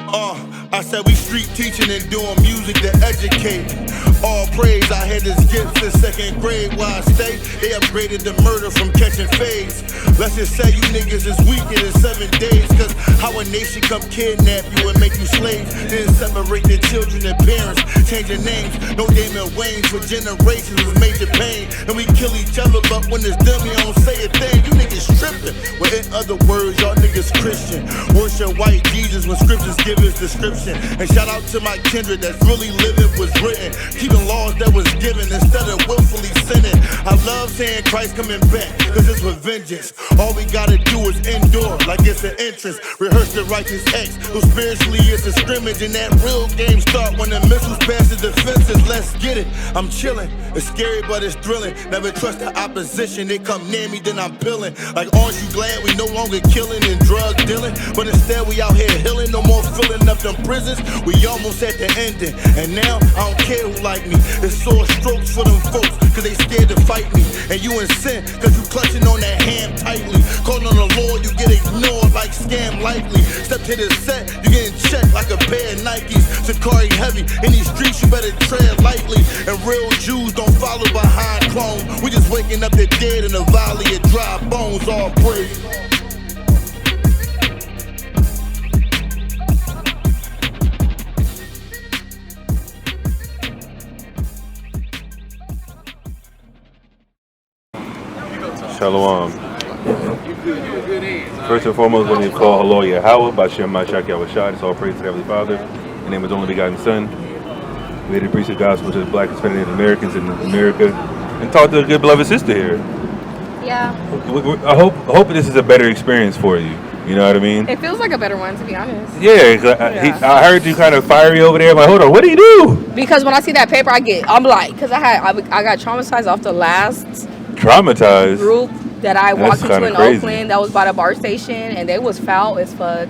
I said we street teaching and doing music to educate. All praise, I had this gift since second grade where I stay. They upgraded the murder from catching fades. Let's just say you niggas is weaker in 7 days. Cause how a nation come kidnap you and make you slaves. Then separate their children and parents, change their names. No Damon Wayne's for generations was major pain. And we kill each other, but when it's done, we don't say a thing. You niggas tripping. Well, in other words, y'all niggas Christian. Worship white Jesus when scriptures give his description. And shout out to my kindred that's really living was written. Keeping laws that was given instead of willfully sinning. I love saying Christ coming back, cause it's with vengeance. All we gotta do is endure like it's an entrance. Rehearse the righteous acts, so spiritually it's a scrimmage. And that real game start when the missiles pass the defenses. Let's get it, I'm chilling. It's scary but it's thrilling. Never trust the opposition, they come near me then I'm peeling. Like aren't you glad we no longer killing and drug dealing? But instead we out here healing, no more filling up them prisons. We almost at the ending, and now I don't care who like me. It's sore strokes for them folks, cause they scared to fight me. And you in sin, cause you clutching on that ham tightly. Calling on the Lord, you get ignored like scam likely. Step to the set, you getting checked like a pair of Nikes. SICARII heavy, in these streets you better tread lightly. And real Jews don't follow behind clones. We just waking up the dead in a valley of dry bones, all praise. Shalom. First and foremost, let me call hello Yahweh, Bashem Mashak Yahushua. It's all praise to the Heavenly Father. In the name of His only begotten Son. We had to preach the gospel to the Black and Hispanic Americans in America and talk to a good beloved sister here. Yeah. I hope this is a better experience for you. You know what I mean? It feels like a better one, to be honest. Yeah, I heard you kind of fiery over there. I'm like, hold on, what do you do? Because when I see that paper, I'm like, because I got traumatized off the last Traumatized group that I walked into in crazy. Oakland that was by the bar station, and they was foul as fuck.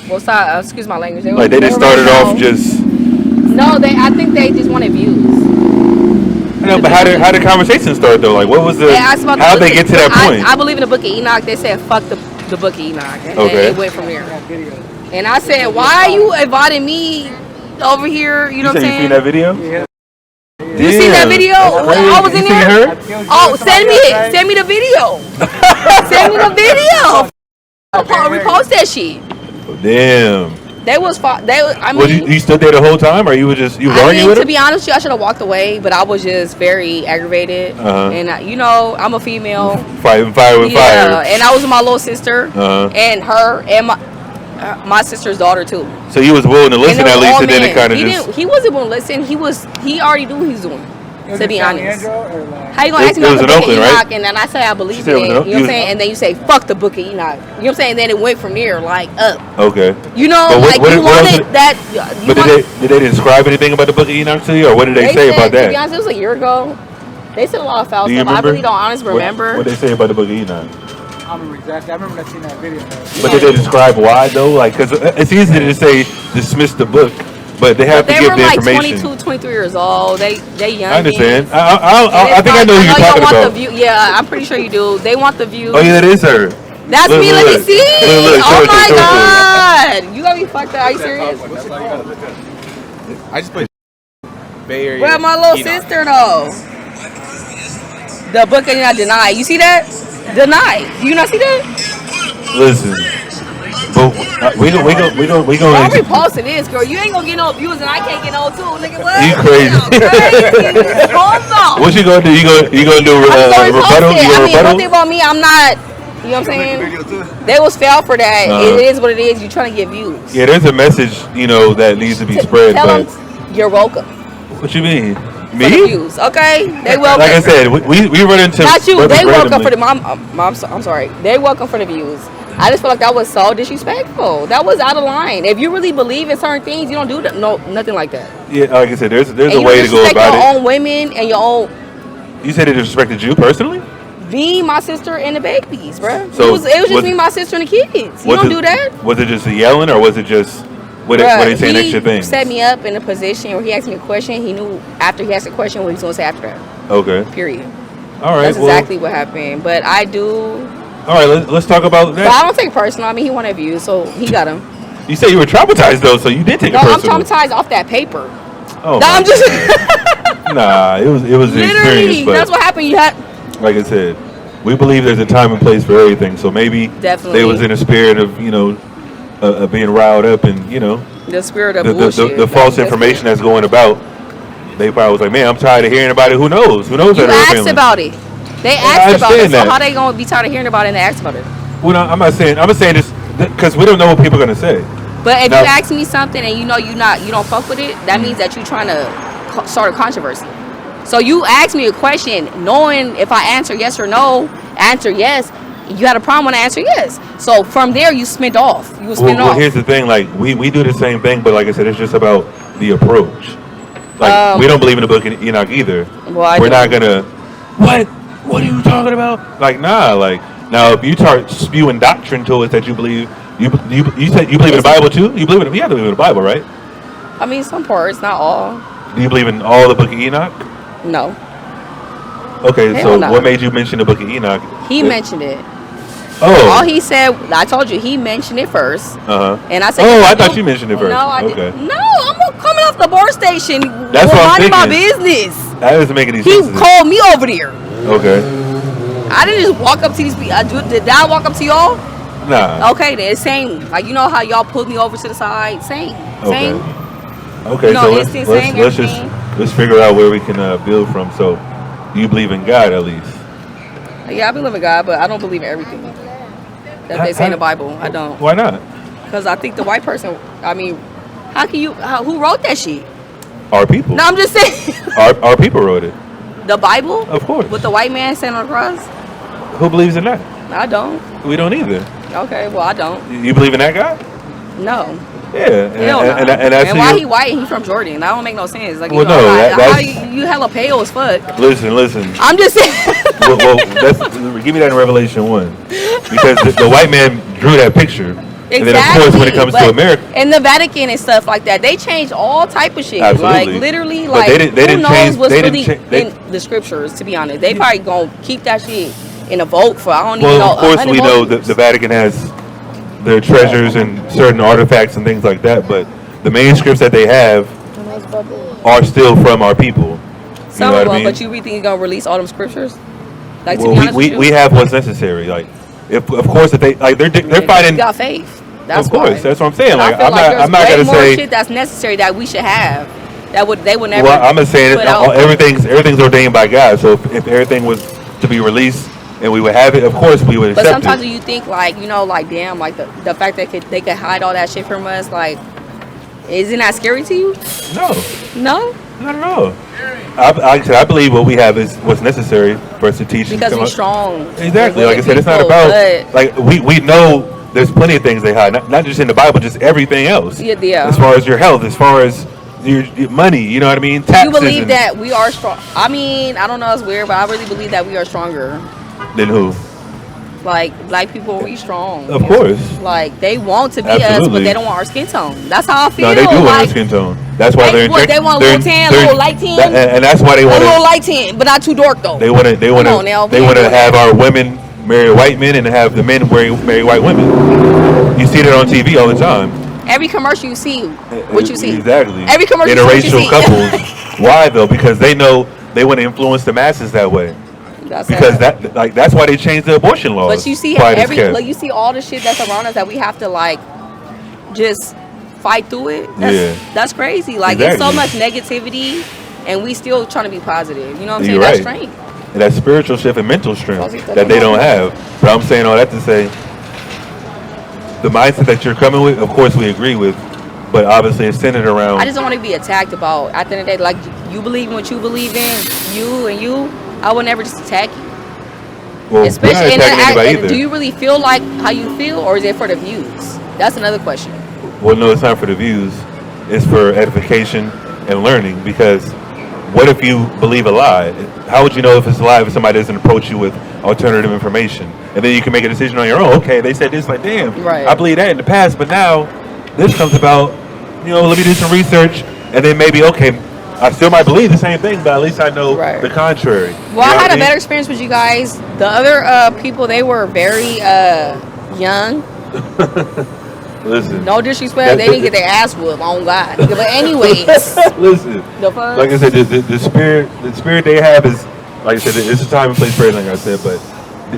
Well, sorry, excuse my language. They just started off just. No, I think they just wanted views. No, but how did conversation start though? Like, what was the? How did they get to that point? I believe in the Book of Enoch. They said fuck the Book of Enoch, and then it went from there. And I said, why are you inviting me over here? You know what I'm saying? You seen that video? Yeah. You seen that video? I was in there. Oh, send me the video. Send me the video. Repost that shit. Oh, damn. They was. I mean, was you stood there the whole time, or you was arguing with to him? be honest with you, I should have walked away, but I was just very aggravated. And I'm a female. Fighting fire with fire. And I was with my little sister and her and my sister's daughter too. So you was willing to listen at least, and then it kind of just. He wasn't willing to listen. He already knew what he was doing. To be honest, how you gonna ask me about the Book of Enoch, right? and then I say I believe in it, you know what I'm saying, and then you say fuck the Book of Enoch, you know what I'm saying, and then it went from there like up. Okay. You know, but what, you wanted that. Did they describe anything about the Book of Enoch to you, or what did they say about that? To be honest, it was a year ago. They said a lot of foul stuff. I really don't honestly remember. What did they say about the Book of Enoch? I remember exactly. I remember seeing that video. But did they describe why though? Like, because it's easy to just say dismiss the book. But they have to give the information. They were like 22, 23 years old. They young. I understand. I think I know who you're talking about. Yeah, I'm pretty sure you do. They want the views. Oh yeah, that is her. That's me. Let me see. Oh my God. You gonna be fucked up. Are you serious? I just played Bay Area. Where's my little sister though? The Book of Enoch denied. You see that? Denied. Do you not see that? Listen. But we gonna. I'm reposting this, girl. You ain't gonna get no views, and I can't get no too, nigga. What? You crazy? Hold on. What you gonna do? You gonna do a rebuttal? One thing about me, I'm not. You know what I'm saying? They was fail for that. It is what it is. You trying to get views. Yeah, there's a message, that needs to be spread. Tell them you're welcome. What you mean? Me? For the views, okay? They welcome. Like I said, we run into. Not you. They welcome for the I'm sorry. They welcome for the views. I just feel like that was so disrespectful. That was out of line. If you really believe in certain things, you don't do nothing like that. Yeah, like I said, there's a way to go about it. Your own women and your own. You said it disrespected you personally? Me, my sister, and the babies, bro. So it was just me, my sister, and the kids. You don't do that. Was it just a yelling, or was it just what they saying extra things? He set me up in a position where he asked me a question. He knew after he asked the question what he was going to say after that. Okay. Period. All right. That's exactly what happened. But I do. All right, let's talk about that. But I don't take it personal. I mean, he wanted views, so he got them. You say you were traumatized though, so you did take it No, I'm personal. traumatized off that paper. Oh, No, I'm just nah. It was an experience. literally. But That's what happened. You had like I said, we believe there's a time and place for everything. So maybe Definitely. they was in a spirit of being riled up and the spirit of the bullshit. false information that's going about. They probably was like, man, I'm tired of hearing about it. Who knows? Who knows? You that other asked family? about it. They I asked about it. understand So that. how they gonna be tired of hearing about it and they asked about it? Well, no, I'm not saying. I'm saying this because we don't know what people are gonna say. But if Now- you ask me something and you don't fuck with it, that means that you're trying to start a controversy. So you ask me a question knowing if I answer yes or no, answer yes, you had a problem when I answer yes. So from there you spin off. You will spin Well, off. here's the thing. Like we do the same thing, but like I said, it's just about the approach. Like we don't believe in the book of Enoch either. Well, I We're do. not gonna. What? What are you talking about? Like nah. Like now, if you start spewing doctrine to us that you believe, you said you believe in the Bible too. You believe in you have to believe in the Bible, right? I mean, some parts, not all. Do you believe in all the book of Enoch? No. Okay, Hell so no. what made you mention the book of Enoch? He mentioned it. Oh. All he said, I told you, he mentioned it first. And I said, Oh, yes, I do. thought you mentioned it first. No, I Okay. didn't. No, I'm coming off the bar station. That's what I'm minding my thinking. business. That doesn't make any He sense. called me over there. Okay. I didn't just walk up to these people. Did I walk up to y'all? Nah. Okay, then same. Like, you know how y'all pulled me over to the side? Same. Okay. Same. Okay, You know, so instant saying let's figure out where we can build from. So, you believe in God at least? Yeah, I believe in God, but I don't believe in everything that they say in the Bible. I don't. Why not? Because I think the white person, I mean, how can you, who wrote that shit? Our people. No, I'm just saying. Our people wrote it. The Bible? Of course. With the white man standing on the cross? Who believes in that? I don't. We don't either. Okay, well, I don't. You believe in that God? No. Yeah. Hell no. And that's And why he white and he from Jordan? That don't make no sense. Like, you Well, know, no, how that's- you hella pale as fuck. Listen. I'm just saying. well, give me that in Revelation 1. Because the white man drew that picture. Exactly. And then, of course, when it comes to America. And the Vatican and stuff like that, they changed all type of shit. Absolutely. Like, literally, But like, they didn't who knows change- what's they really didn't cha- they- in the scriptures, to be honest. They probably gonna keep that shit in a vote for, I don't even know, Well, of course, 100 we more know years. that the Vatican has their treasures and certain artifacts and things like that, but the manuscripts that they have are still from our people. Some you know of what I them, mean? but you really think you're gonna release all them scriptures? Like, to Well, be honest with you? we have what's necessary. Like, if of course, if they like, they're You fighting. got faith. That's Of course, why. that's what I'm saying. And Like, I feel like I'm not there's way gonna more say. shit that's necessary that we should have. They would never. Well, I'm gonna say put it. out. Everything's ordained by God. So if everything was to be released and we would have it, of course we would But accept sometimes it. you think like, you know, like damn, like the fact that they could hide all that shit from us, like, isn't that scary to you? No, No, not at all. I believe what we have is what's necessary for us to teach. and because come we're up- strong. Exactly. We're Like I said, it's not people, about but- like we know there's plenty of things they hide, not just in the Bible, just everything else. Yeah. As far as your health, as far as your money, you know what I mean. Do you Taxes believe and- that we are strong? I mean, I don't know, it's weird, but I really believe that we are stronger. Then who? Like, black people, we strong. Of course. Like, they want to be us, Absolutely. but they don't want our skin tone. That's how I feel. No, they do want like, our skin tone. That's why they're what, they want a little tan, a little light tan? and that's why they A want little to. light tan, but not too dark though. They want to. Come on now, They we want ain't to doing have that. our women marry white men and have the men marry white women. You see that on TV all the time. Every commercial you see, what you see. Exactly. Every commercial you see, Interracial what you see. couples. Why though? Because they know they want to influence the masses that way. That's Because sad. that's why they changed the abortion laws. But you see Quiet as kept. like you see all the shit that's around us that we have to like just fight through it. That's crazy. Like there's so much negativity and we still trying to be positive. You know what I'm saying? You're That's right. strength. And that spiritual shift and mental strength I'll take that that they tomorrow. don't have. But I'm saying all that to say, the mindset that you're coming with, of course, we agree with, but obviously it's centered around. I just don't want to be attacked about at the end of the day, like you believe in what you believe in, you, I would never just attack you. well, Especially we're not attacking anybody and either. do you really feel like how you feel or is it for the views? That's another question. Well, no, it's not for the views. It's for edification and learning. Because what if you believe a lie? How would you know if it's a lie if somebody doesn't approach you with alternative information? And then you can make a decision on your own. Okay, they said this, like, damn, Right. I believe that in the past, but now this comes about, let me do some research, and then maybe, okay, I still might believe the same thing, but at least I know Right. the contrary. Well, I had a better experience with you guys. The other people, they were very young. Listen. No disrespect. They didn't get their ass whooped. On God. But anyways. Listen. The fuck? Like I said, the spirit they have is, like I said, it's a time and place for everything. Like I said, but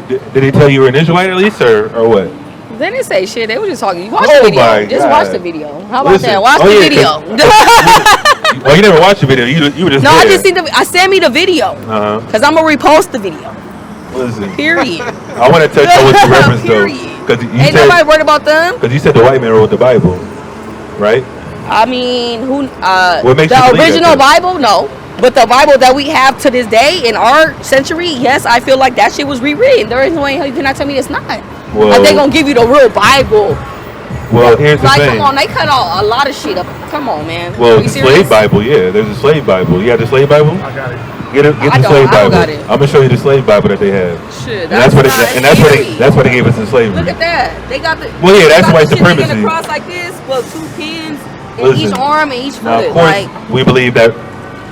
did they tell you were an Israelite at least, or what? They didn't say shit. They were just talking. You watch the video. Just watch the video. How about that? Watch the video. Oh, you never watched the video. You were just No, there. I just seen I sent me the video. Because I'm going to repost the video. Listen. Period. I want to touch on what you referenced, though. Ain't nobody worried about them. Because you said the white man wrote the Bible, right? I mean, what makes the you believe original that, Bible? No. But the Bible that we have to this day in our century, yes, I feel like that shit was rewritten. There is no way you cannot tell me it's not. Well, they going to give you the real Bible. Well, here's the thing. Come on, they cut out a lot of shit up. Come on, man. Well, the slave Bible, yeah. There's a slave Bible. You have the slave Bible? I got it. Get the slave Bible. Got it. I'm gonna show you the slave Bible that they have. Shit, that's why they gave us in slavery. Look at that. They got the. Well, yeah, that's white supremacy. They across like this, but 2 pins in each arm and each foot. Now, of course, we believe that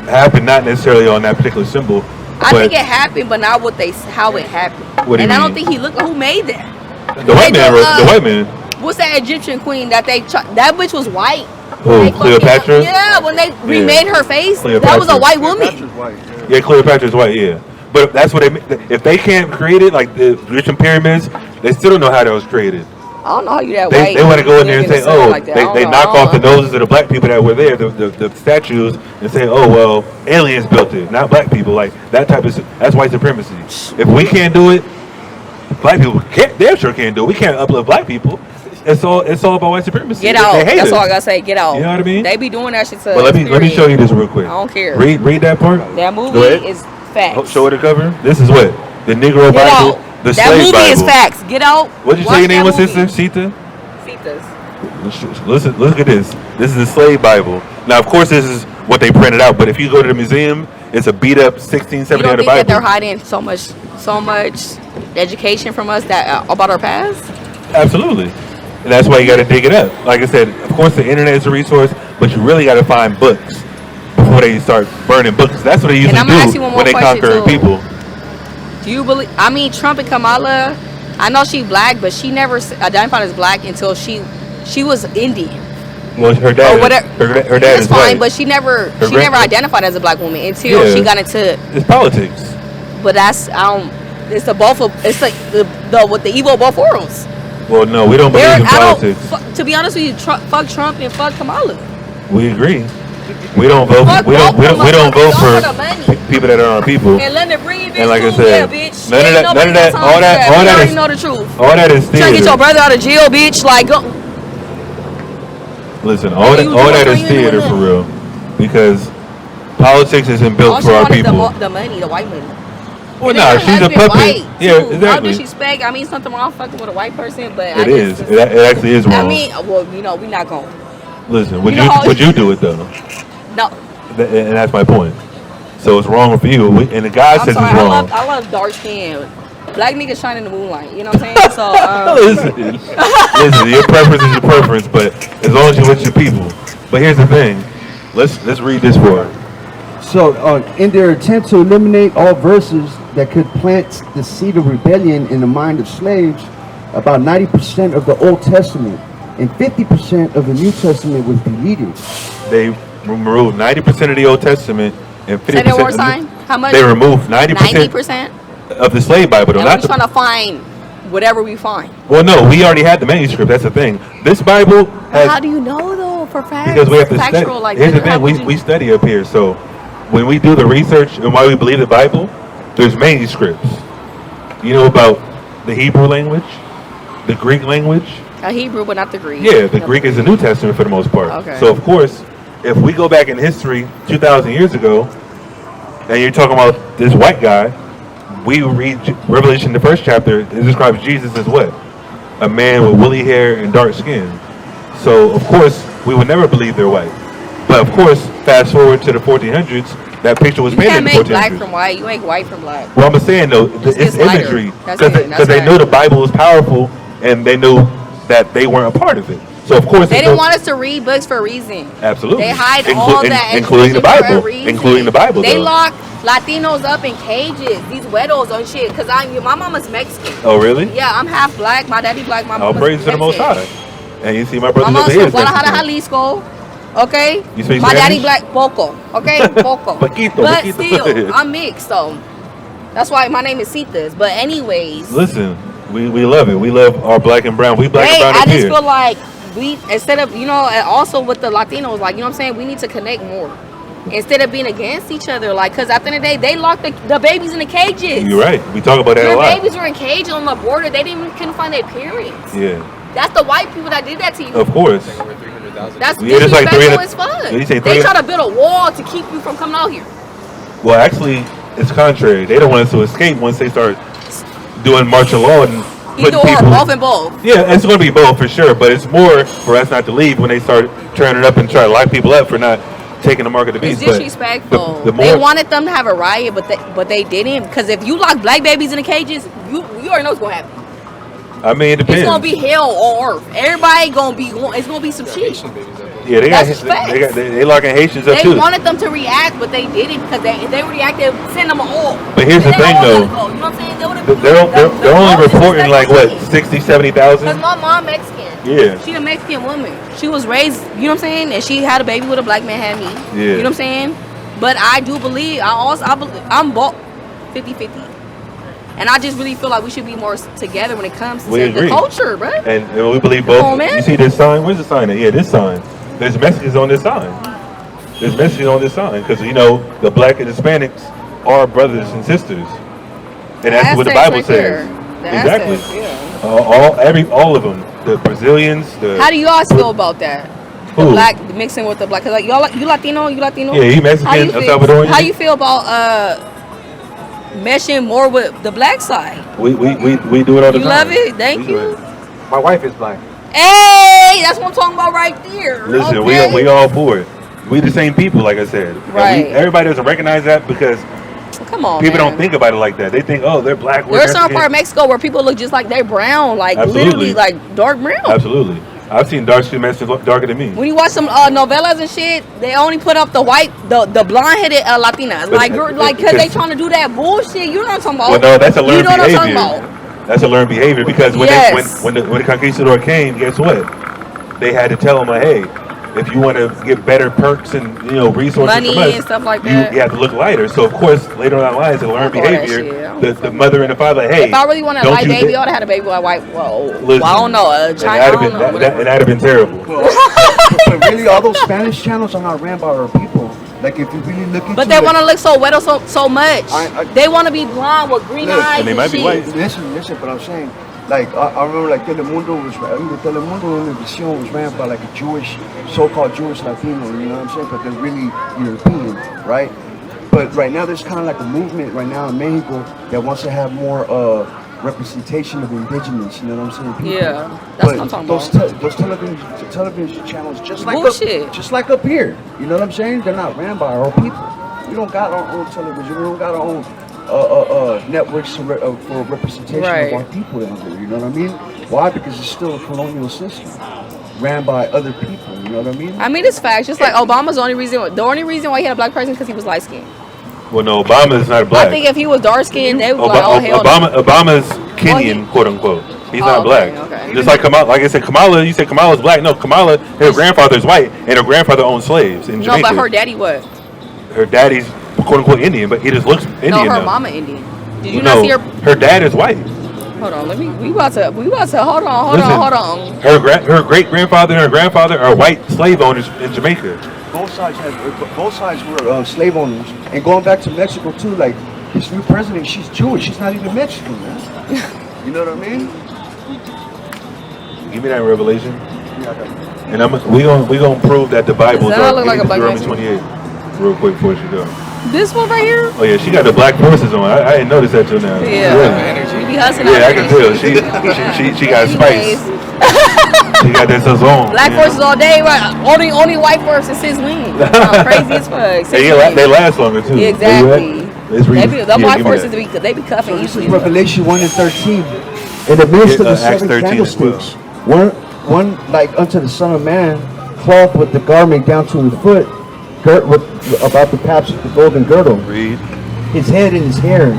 happened not necessarily on that particular symbol. I think it happened, but not how it happened. What do you mean? I don't think he looked. Who made that? The white man. The white man. What's that Egyptian queen that that bitch was white? Oh, Cleopatra? Yeah, when they remade her face, Cleopatra. that was a white woman. Yeah, Cleopatra's white, yeah. But that's what if they can't create it, like the Egyptian pyramids, they still don't know how that was created. I don't know how you that they, white. They want to go in there and say, oh, like they knock off the noses of the black people that were there, the statues, and say, oh, well, aliens built it, not black people. Like, that's white supremacy. If we can't do it, black people damn sure can't do it. We can't uplift black people. It's all about white supremacy. Get out. That's all I gotta say. Get out. You know what I mean? They be doing that shit to But let me show you this real quick. I don't care. Read that part. That movie is facts. Show it the cover. This is what the Negro Get Bible. Out. The that slave movie Bible. is facts. Get out. What did you say your name was, sister? Sita. Sita's. Listen. Look at this. This is the slave Bible. Now, of course, this is what they printed out. But if you go to the museum, it's a beat up 16, 1700 Bible. You don't think that they're hiding so much education from us about our past? Absolutely. And that's why you got to dig it up. Like I said, of course, the internet is a resource, but you really got to find books before they start burning books. That's what they usually do when they conquer people. Do you believe? I mean, Trump and Kamala. I know she black, but she never identified as black until she was Indian. Well, her dad. Or whatever. Her dad is fine, white. but she never identified as a black woman until she got into. It's politics. But that's It's the both of. It's like the with the evil of both worlds. Well, no, we don't believe in politics. To be honest with you, fuck Trump and fuck Kamala. We agree. We don't vote. We don't vote for people that are our people. And London breathe. And like I said, bitch. none of that. All that is. Know the truth. All that is theater. Trying to get your brother out of jail, bitch. Like, go. Listen, all that is theater for real, because politics isn't built for our people. The money, the white money. Well, no, she's a puppet. White, yeah, too. exactly. No disrespect. I mean, something wrong fucking with a white person, but it is. It actually is wrong. I mean, well, we're not going. Listen, would you do it though? No. And that's my point. So it's wrong for you, and the guy says it's wrong. I love dark skin. Black niggas shine in the moonlight. You know what I'm saying? So listen, your preference is your preference, but as long as you're with your people. But here's the thing. Let's read this for her. So, in their attempt to eliminate all verses that could plant the seed of rebellion in the mind of slaves, about 90% of the Old Testament and 50% of the New Testament was deleted. They removed 90% of the Old Testament and 50%. Say that one more time. How much? They removed 90% of the slave Bible. And we're trying to find whatever we find. Well, no, we already had the manuscript. That's the thing. This Bible has. How do you know though for facts? Because we have to study. Like, here's the thing. We study up here, so. When we do the research and why we believe the Bible, there's manuscripts. You know about the Hebrew language, the Greek language? Hebrew, but not the Greek. Yeah, the Greek is the New Testament for the most part. Okay. So, of course, if we go back in history 2,000 years ago, and you're talking about this white guy, we read Revelation, the first chapter, it describes Jesus as what? A man with woolly hair and dark skin. So, of course, we would never believe they're white. But of course, fast forward to the 1400s, that picture was painted in the 1400s. You can't make black from white. You make white from black. Well, I'm saying though, it's imagery because they knew the Bible was powerful and they knew that they weren't a part of it. So of course they didn't want us to read books for a reason. Absolutely, they hide all that, including the Bible. Including the Bible. They lock Latinos up in cages. These weddles on shit. Cause my mama's Mexican. Oh really? Yeah, I'm half black. My daddy black. My mama's praise to the Most High. And you see my My brothers mom's over here. from Guadalajara, Jalisco. Okay. You speak My daddy Spanish? black poco. Okay, poco. Poquito, but poquito. still, I'm mixed, so that's why my name is Citas. But anyways, Listen, we love it. We love our black and brown. We black and brown I up just here. feel like we, instead of, and also with the Latinos, like, you know what I'm saying, we need to connect more instead of being against each other. Like, because at the end of the day, they locked the babies in the cages. You're right. We talk about that a Their lot. babies were in cages on the border. They couldn't find their parents. Yeah. That's the white people that did that to you. Of course. Over 300,000. That's Yeah, it's like disrespectful as fuck. Did you say They try to build a wall to keep you from coming out here. Well, actually, it's contrary. They don't want us to escape once they start doing martial law and Either putting or, people. both and both. Yeah, it's going to be both for sure. But it's more for us not to leave when they start turning up and try to lock people up for not taking the mark of the beast. It's disrespectful. The more, they wanted them to have a riot, but they didn't. Because if you lock black babies in the cages, you already know what's gonna happen. I mean, it depends. It's gonna be hell on earth. Everybody gonna be. It's gonna be some shit. Haitian babies out there. Yeah, That's facts. they locking Haitians up They too. wanted them to react, but they didn't because if they reacted, send them all. But here's the And they thing, all though. gotta go. You know what I'm saying? They're only reporting like what 60, 70,000. Because my mom Mexican. Yeah. She a Mexican woman. She was raised, you know what I'm saying? And she had a baby with a black man, had me. Yeah. You know what I'm saying? But I do believe, I'm both 50-50. And I just really feel like we should be more together when it comes to the culture, bro. And we believe both. Come on, man. You see this sign? Where's the sign at? Yeah, this sign. There's messages on this sign. There's messages on this sign. Because, the black and Hispanics are brothers and sisters. And that's what the Bible says. Exactly. Assets, yeah. All of them. The Brazilians. How do you guys feel about that? The Who? black mixing with the black. Cause like you Latino. Yeah, he Mexican, El Salvadorian. How you feel about meshing more with the black side? We do it all the time. You love it? Thank you. My wife is black. Hey, that's what I'm talking about right there. Listen, okay? we all for it. We the same people, like I said. And Right. everybody doesn't recognize that because Come on, people man. don't think about it like that. They think, oh, they're black. There's some part of Mexico where people look just like they're brown, like Absolutely. literally like dark brown. Absolutely. I've seen dark skinned Mexicans look darker than me. When you watch some novellas and shit, they only put up the blonde headed Latinas, because they trying to do that bullshit. You know what I'm talking about? Well, no, that's a learned You know what I'm behavior. talking about? That's a learned behavior because when Yes. when the conquistador came, guess what? They had to tell him, like, hey, if you want to get better perks and resources Money from us, and stuff like that. you have to look lighter. So of course, later on in life, it's a learned Fuck all that behavior. shit. The mother and the father, like, hey, If I really wanted a don't white you baby, thi- I would have had a baby with a white. Listen, I don't know, and China. that'd I have don't been know. that'd have been terrible. But really, all those Spanish channels are not ran by our people. Like, if you really look into But they it- want to look so wet so much. I- They want to be blonde with green Look, eyes and they might be shit. white. Listen, but I'm saying, like, I remember, like, Telemundo was ran by, like, a Jewish, so-called Jewish Latino, you know what I'm saying? But they're really European, right? But right now, there's kind of like a movement right now in Mexico that wants to have more representation of indigenous, you know what I'm saying? People. Yeah, that's what I'm talking about. Those television channels, just like Bullshit. up here, you know what I'm saying? They're not ran by our people. We don't got our own television. We don't got our own networks for representation Right. of our people down there. You know what I mean? Why? Because it's still a colonial system ran by other people. You know what I mean? I mean, it's facts. Just like Obama's the only reason why he had a black person because he was light skinned. Well, no, Obama is not black. I think if he was dark skinned, they would be like, oh hell no. Obama's Kenyan, quote unquote. He's not black. okay. Just like Kamala, like I said, Kamala. You said Kamala's black. No, Kamala, her grandfather's white, and her grandfather owned slaves in No, Jamaica. but her daddy was. Her daddy's quote unquote Indian, but he just looks Indian. No, her though. mama Indian. Did you No, not see her? her dad is white. Hold on, we about to hold on. Her great grandfather and her grandfather are white slave owners in Jamaica. Both sides were slave owners. And going back to Mexico too, like this new president, she's Jewish. She's not even Mexican, man. You know what I mean? Give me that revelation, Yeah, I got it. and we gonna prove that the Bible is Does that look like a black Deuteronomy Mexican? 28. Real quick before she go. This one right here? Oh yeah, she got the black forces on. I didn't notice that till now. Yeah. You be hustling Yeah, out I can there. tell. She got spice. Anyways, She got that sazon. black you know? forces all day, right? Only white forces since when? Crazy as fuck. They last longer too. Yeah, exactly. Let's read. The white forces they be cuffing This is easily. Revelation 1 and 13. In the midst of the Acts seven 13 as well. candlesticks, one like unto the Son of Man, cloth with the garment down to the foot, girt with about the paps of the golden girdle. Read. His head and his hair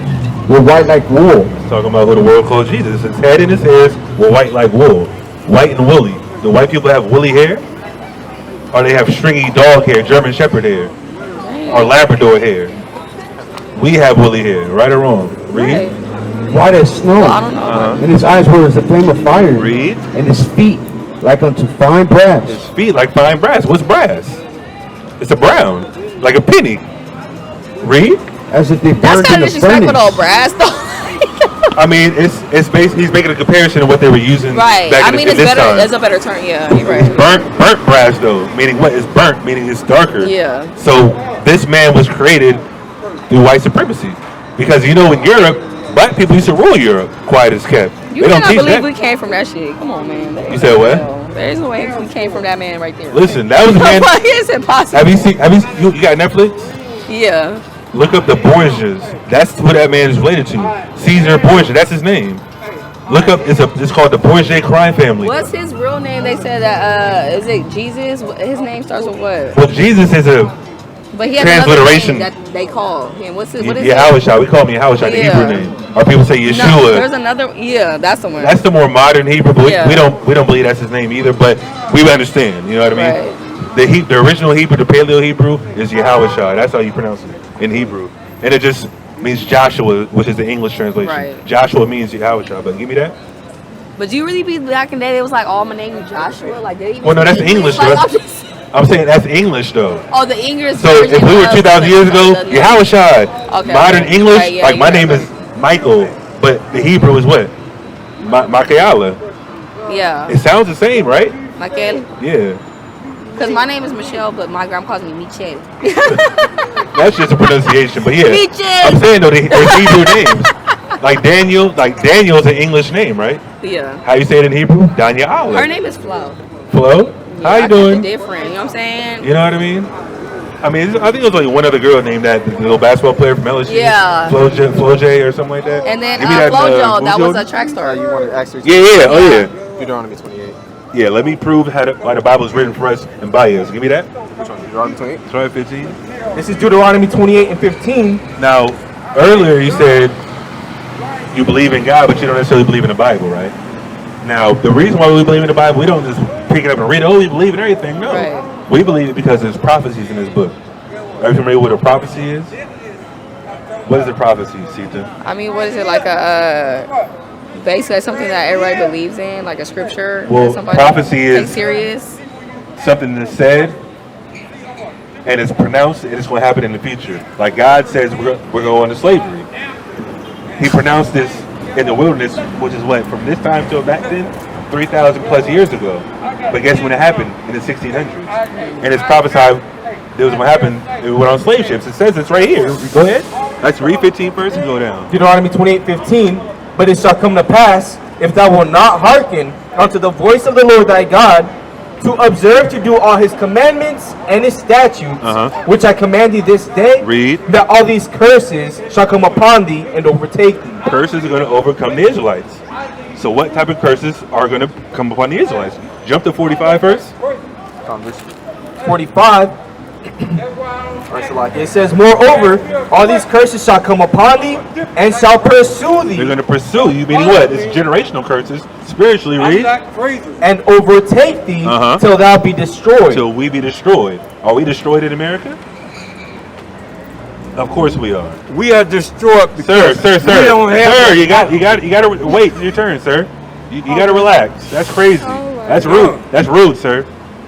were white like wool. Talking about who the world called Jesus. His head and his hairs were white like wool, white and woolly. Do white people have woolly hair? Or they have stringy dog hair, German Shepherd hair? Or Labrador hair? We have woolly hair, right or wrong? Read. White as snow. Well, I don't know. And his eyes were as a flame of fire. Read. And his feet like unto fine brass. His feet like fine brass. What's brass? It's a brown, like a penny. Read. As if they That's burned kind in of the disrespectful furnace. though, brass though. I mean, it's basically he's making a comparison of what they were using Right. back I in, mean, in it's this better. time. It's a better term. Yeah, you're It's right. burnt brass though, meaning what? It's burnt, meaning it's darker. Yeah. So this man was created through white supremacy, because you know in Europe, black people used to rule Europe, quiet as kept. You They don't cannot teach believe that. we came from that shit. Come on, man. There You said what? no- There's no way we came from that man right there. Listen, that was a man. It's impossible. Have you got Netflix? Yeah. Look up the Borgias. That's who that man is related to. Caesar Borgia. That's his name. Look up. It's called the Borgia crime family. What's his real name? They said that is it Jesus? His name starts with what? Well, Jesus is a But he has another transliteration. name that they call him. What is it? Yahushua. We call him Yahushua, the Yeah. Hebrew name. Or people say Yeshua. No, there's another. Yeah, that's the one. That's the more modern Hebrew, but Yeah. we don't believe that's his name either. But we understand. You know what I mean? Right. The original Hebrew, the Paleo Hebrew, is Yahushua. That's how you pronounce it in Hebrew, and it just means Joshua, which is the English translation. Right. Joshua means Yahushua. But give me that. But do you really be back in the day? It was like, oh, my name is Joshua. Like they even. Well, no, that's English, Like, though. I'm just- I'm saying that's English though. oh, the English. So if version we were of 2,000 years ago, the- Yahushua. Okay, Modern okay. English, Right, yeah, like my you're name right. is Michael, but the Hebrew is what? Makayala. Yeah. It sounds the same, right? Michael. Yeah. Because my name is Michelle, but my grandma calls me Michelle. That's just a pronunciation, but yeah. Michelle. I'm saying though, there's Hebrew names. Like Daniel's an English name, right? Yeah. How you say it in Hebrew? Daniel. Her name is Flo. Flo? Yeah, How I you kept doing? it different. You know what I'm saying? You know what I mean? I think there was only one other girl named that, the little basketball player from LSU. Yeah. Flo J or something like that. And then Give me that, Flojo, that who's was a yours? track star. You want to ask her? Yeah. Oh yeah. Deuteronomy 28. Yeah. Let me prove why the Bible is written for us in bios. Give me that. Which one? Deuteronomy 28? Try 15. This is Deuteronomy 28 and 15. Now, earlier you said you believe in God, but you don't necessarily believe in the Bible, right? Now, the reason why we believe in the Bible, we don't just pick it up and read it. Oh, we believe in everything. No, Right. we believe it because there's prophecies in this book. Are you familiar with what a prophecy is? What is a prophecy, Sita? I mean, what is it like basically something that everybody believes in, like a scripture? Well, that somebody prophecy takes is- serious. Something that's said and it's pronounced and it's going to happen in the future. Like God says we're going to slavery. He pronounced this in the wilderness, which is what, from this time till back then, 3,000 plus years ago. But guess when it happened? In the 1600s. And it's prophesied it was what happened. It went on slave ships. It says it's right here. Go ahead. Let's read 15 first and go down. Deuteronomy 28:15. But it shall come to pass, if thou wilt not hearken unto the voice of the Lord thy God, to observe to do all his commandments and his statutes, which I command thee this day, Read. that all these curses shall come upon thee and overtake thee. Curses are going to overcome the Israelites. So what type of curses are going to come upon the Israelites? Jump to 45 first. 45. It says, moreover, all these curses shall come upon thee and shall pursue They're thee going to pursue you, meaning what? It's generational curses. Spiritually, read. and overtake thee till thou be destroyed. Till we be destroyed. Are we destroyed in America? Of course we are. We are destroyed because Sir, we don't have sir, the- you got to wait your turn, sir. You got to relax. That's crazy. That's rude. That's rude, sir.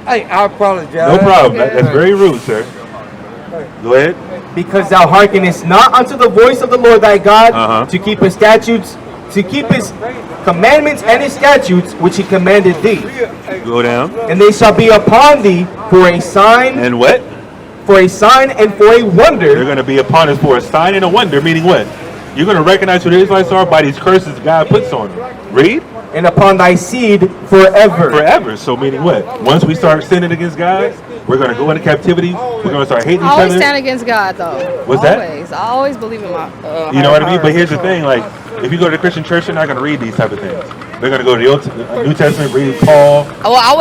Hey, I apologize. No problem. That's very rude, sir. Go ahead. Because thou hearkenest not unto the voice of the Lord thy God, to keep his statutes, to keep his commandments and his statutes, which he commanded thee. Go down. And they shall be upon thee for a sign, And what? for a sign and for a They're wonder. going to be upon us for a sign and a wonder, meaning what? You're going to recognize who the Israelites are by these curses God puts on them. Read. And upon thy seed forever. Forever. So meaning what? Once we start sinning against God, we're going to go into captivity. We're going to start hating each I always other. stand against God, though. What's that? Always. I always believe in my. You know what I mean? But here's the thing: like, if you go to the Christian church, they're not going to read these type of things. They're going to go to the New Testament, read Paul, Well, I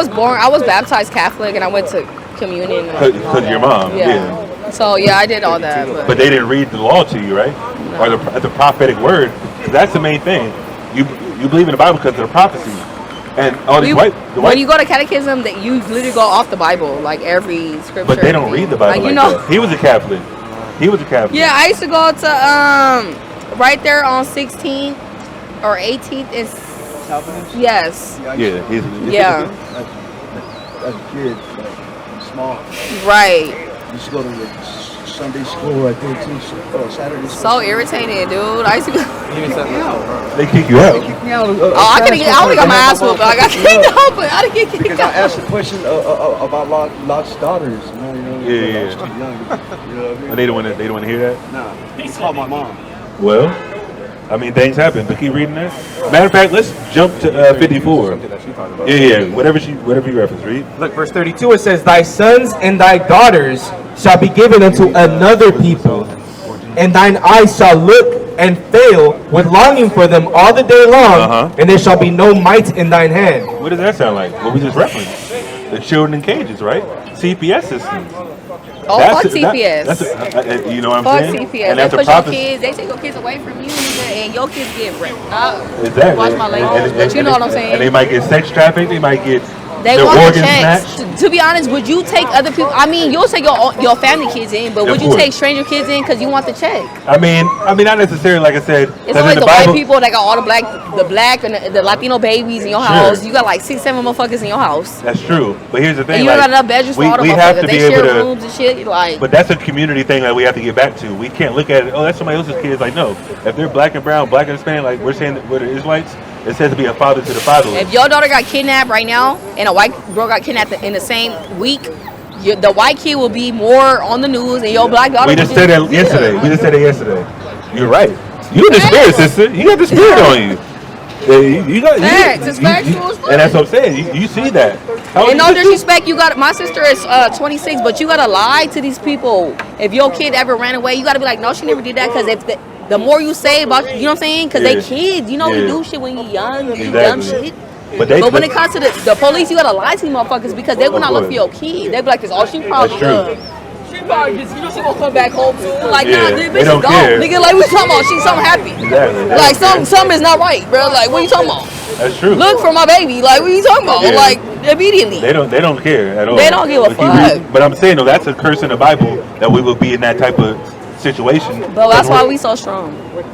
was baptized Catholic, and I went to communion. because of your mom. Yeah. So yeah, I did all that. But they didn't read the law to you, right? No. Or the prophetic word. That's the main thing. You believe in the Bible because of the prophecy. And all these when you go to catechism, that you literally go off the Bible, like every scripture. But they don't read the Bible like that. He was a Catholic. Yeah, I used to go to right there on 16th or 18th is Calvinist? yes. Yeah. As a kid, like small. Right. Used to go to the Sunday school right there too. Saturday school. So irritating, dude. I used to go. They kick you out. They kicked me out. I only got my ass whooped. I got kicked out, but I didn't get kicked because out. I asked a question about Lot's daughters. You know, Yeah. I was too young. You know what I mean? And they don't want to hear that. Nah, he called my mom. Well, I mean, things happen, but keep reading that. Matter of fact, let's jump to 54. Yeah, whatever you reference, read. Look, verse 32, it says, "Thy sons and thy daughters shall be given unto another people, and thine eyes shall look and fail with longing for them all the day long, and there shall be no might in thine hand." What does that sound like? What we just referenced. The children in cages, right? CPS systems. Oh, fuck CPS. You know what I'm Fuck saying? CPS. And They that's a put your prophecy. kids, they take your kids away from you, nigga, and your kids get raped. Exactly. Watch my language, but you know what I'm saying. And they might get sex trafficked. They might get They their want the organs checks. snatched. To be honest, would you take other people? I mean, you'll take your family kids in, but Of would you course. take stranger kids in because you want the check? I mean, not necessarily. Like I said, It's 'cause always in the Bible, white people that got all the black and the Latino babies in your house. You got like 6, 7 motherfuckers in your house. That's true. But here's the thing. And you don't got enough bedrooms for all the we have motherfuckers. to They be share able to. rooms and shit. Like, But that's a community thing that we have to get back to. We can't look at it. Oh, that's somebody else's kids. Like, no. If they're black and brown, black and Hispanic, like we're saying that we're the Israelites, it says to be a father to the fatherless. if your daughter got kidnapped right now and a white girl got kidnapped in the same week, the white kid will be more on the news and your black daughter. We just said that yesterday. We just said it yesterday. You're right. You in the spirit, sister. You got the spirit on you. You got Facts. It's factual as fuck. And that's what I'm saying. You see that. And no disrespect, my sister is 26, but you gotta lie to these people. If your kid ever ran away, you gotta be like, no, she never did that. Because if the more you say about, you know what I'm saying? Because they kids, you know, you do shit when you're young, you do dumb shit. But when it comes to the police, you gotta lie to these motherfuckers because they will not look for your kid. They be like, oh, she probably she probably just, you know, she gonna come back home too. Like, nah, this bitch is gone. Nigga, like, what you talking about? She's something happy. Exactly. Like, something is not right, bro. Like, what you talking about? That's true. Look for my baby. Like, what you talking about? Yeah. Like, immediately. They don't care at all. They don't give a fuck. But I'm saying, though, that's a curse in the Bible that we will be in that type of situation. But that's why we so strong.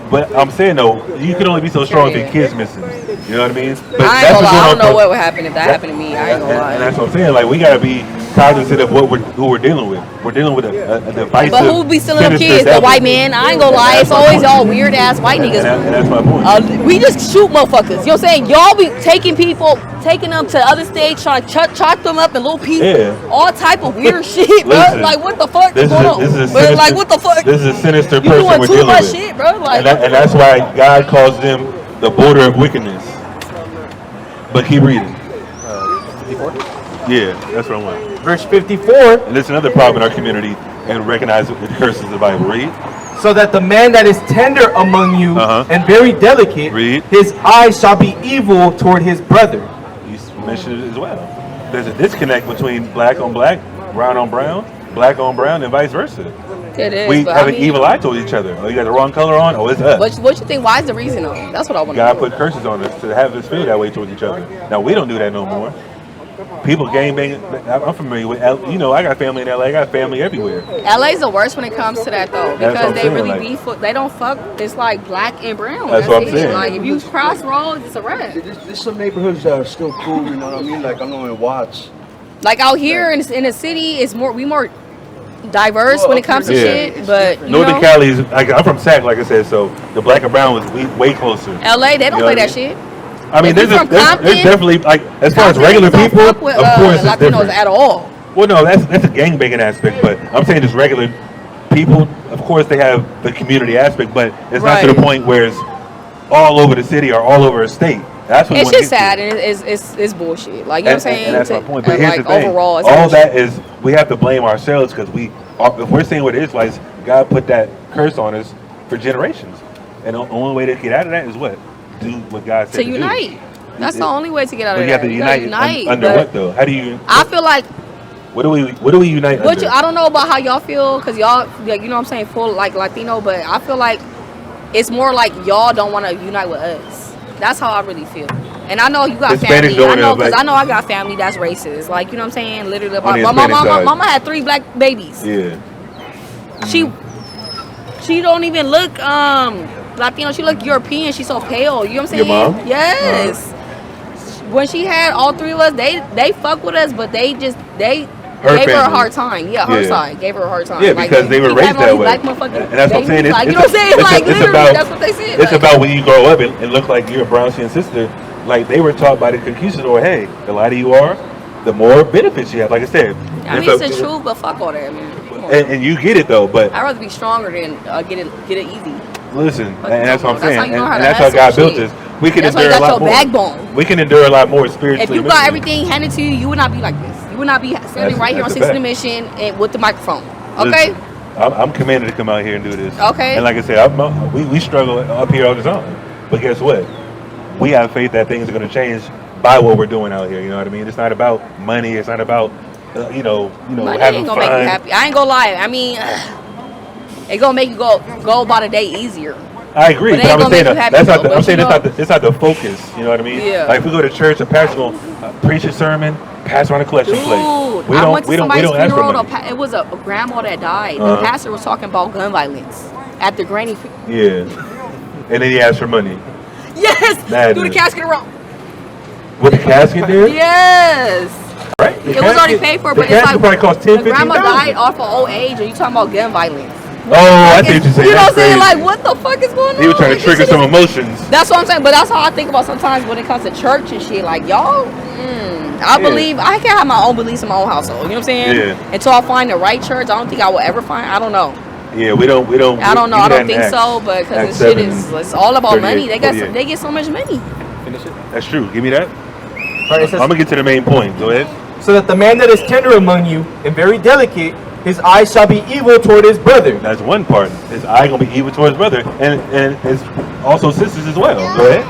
But I'm saying, though, you can only be so strong if your kid's missing. You know what I mean? But I ain't gonna lie. I don't know what would happen if that happened to me. I ain't gonna lie. And that's what I'm saying. Like, we gotta be cognizant of who we're dealing with. We're dealing with a divisive. But who be stealing them kids? The white man. I ain't gonna lie. It's always y'all weird ass white niggas. And that's my point. We just shoot motherfuckers. You know what I'm saying? Y'all be taking them to other states, trying to chop them up in little pieces. Yeah. All type of weird shit, bro. Listen, like, what the fuck is going on? This is a But sinister, like, what the fuck? This is a sinister You person doing we're too dealing much with. shit, bro. Like, and that's why God calls them the border of wickedness. But keep reading. 54? Yeah, that's what I want. Verse 54, And there's another problem in our community and recognize the curses of the Bible. Read. "So that the man that is tender among you and very delicate, Read. his eyes shall be evil toward his brother." You mentioned it as well. There's a disconnect between black on black, brown on brown, black on brown, and vice versa. it is. We but have I an mean, evil eye toward each other. Oh, you got the wrong color on? Oh, it's us. What you think? Why is the reason though? That's what I want to God know. put curses on us to have us feel that way towards each other. Now, we don't do that no more. People gangbang. I'm familiar with, you know, I got family in LA. I got family everywhere. LA's the worst when it comes to that though, That's what because I'm they saying, really like- beef. They don't fuck. It's like black and brown. That's what I'm it. saying. Like, if you cross roads, it's a wrap. There's some neighborhoods that are still cool, you know what I mean? Like, I know in Watts. Like out here in the city, it's more diverse when it comes to Yeah. shit. But you Northern know, Cali is, I'm from Sect, like I said, so the black and brown was way closer. LA, they don't You know play what I that mean? shit. I mean, If there's you from Compton, definitely, like, as far as regular Compton people, don't fuck with, of course it's Latinos different. at all. Well, no, that's a gangbanging aspect, but I'm saying just regular people, of course they have the community aspect, but it's not to the point where it's all over the city or all over a state. That's what It's just sad and it's bullshit. Like, you know what I'm saying? And that's my point. But here's like, the thing: overall, it's all bullshit. that is we have to blame ourselves because if we're saying what it is, like God put that curse on us for generations, and the only way to get out of that is what? Do what God said to unite. do. That's the only way to get out But of you have that. to You gotta unite under what though? How do you? I feel like What do we unite under? I don't know about how y'all feel, cause y'all, like, you know what I'm saying, full like Latino, but I feel like it's more like y'all don't want to unite with us. That's how I really feel. And I know you got Hispanics family. I don't know have because black- I know I got family that's racist. Like, you know what I'm saying? Literally, On the my Hispanic side. mama had 3 black babies. Yeah. She don't even look Latino. She look European. She's so pale. You know what I'm saying? Your mom? Yes. When she had all 3 of us, they fuck with us, but they gave her a family. hard time. Yeah, her Yeah. side gave her a hard time. Yeah, Like, because they were keep raised having all that these way. black motherfucking And that's what I'm saying. babies. It's, Like, you know what I'm saying? Like, it's literally, about, that's what they said. It's Like, about when you grow up and look like you're a brown skin sister. Like, they were taught by the conquistador, hey, the lighter you are, the more benefits you have. Like I said. I mean, it's the truth, but fuck all that, man. Come on. And you get it, though. But I'd rather be stronger than get it easy. listen, Fuck and that's what I'm you talking saying. about. That's how you know how And to that's how hustle God built shit. us. We can That's why you endure a got lot your more. backbone. We can endure a lot more spiritually. If you got mentally. everything handed to you, you would not be like this. You would not be standing That's- right here on that's a 60 fact. Mission and with the microphone. Okay? Listen, I'm commanded to come out here and do this. Okay. And like I said, we struggle up here all the time. But guess what? We have faith that things are going to change by what we're doing out here. You know what I mean? It's not about money. It's not about Money having ain't fun. gonna make you happy. I ain't gonna lie. I mean, it gonna make you go about a day easier. I agree, But it but ain't I'm gonna saying make you happy, that's not. though, I'm but saying you it's not the focus. You know what I mean? Yeah. Like if we go to church, a pastor will preach a sermon, pass around a collection Dude, plate. I went to somebody's ask for funeral. money. It was a grandma that died. Uh-huh. The pastor was talking about gun violence at the granny. Yeah. And then he asked for money. Yes. Madness. Do the casket around. With the casket there? Yes. Right? The It was already casket- paid for, the but it's casket like probably cost 10, the grandma 15,000. died off of old age, and you talking about gun violence. Oh, I see what you're saying. You know what I'm That's saying? crazy. Like, what the fuck is going on? He was trying to Like, trigger this shit some is- emotions. That's what I'm saying. But that's how I think about sometimes when it comes to church and shit. Like, y'all, I believe I can have my own beliefs in my own household. You know what I'm saying? Yeah. Until I find the right church, I don't think I will ever find. I don't know. Yeah, we don't. I don't know. we I do don't that in think so. Acts. But because Acts this shit 7, is, it's all about 38, money. They get so much money. Finish it. That's true. Give me that. Right, it says, I'm gonna get to the main point. Go ahead. so that the man that is tender among you and very delicate, his eyes shall be evil toward his brother. That's one part. His eye gonna be evil towards brother, and it's also sisters as well. Go ahead.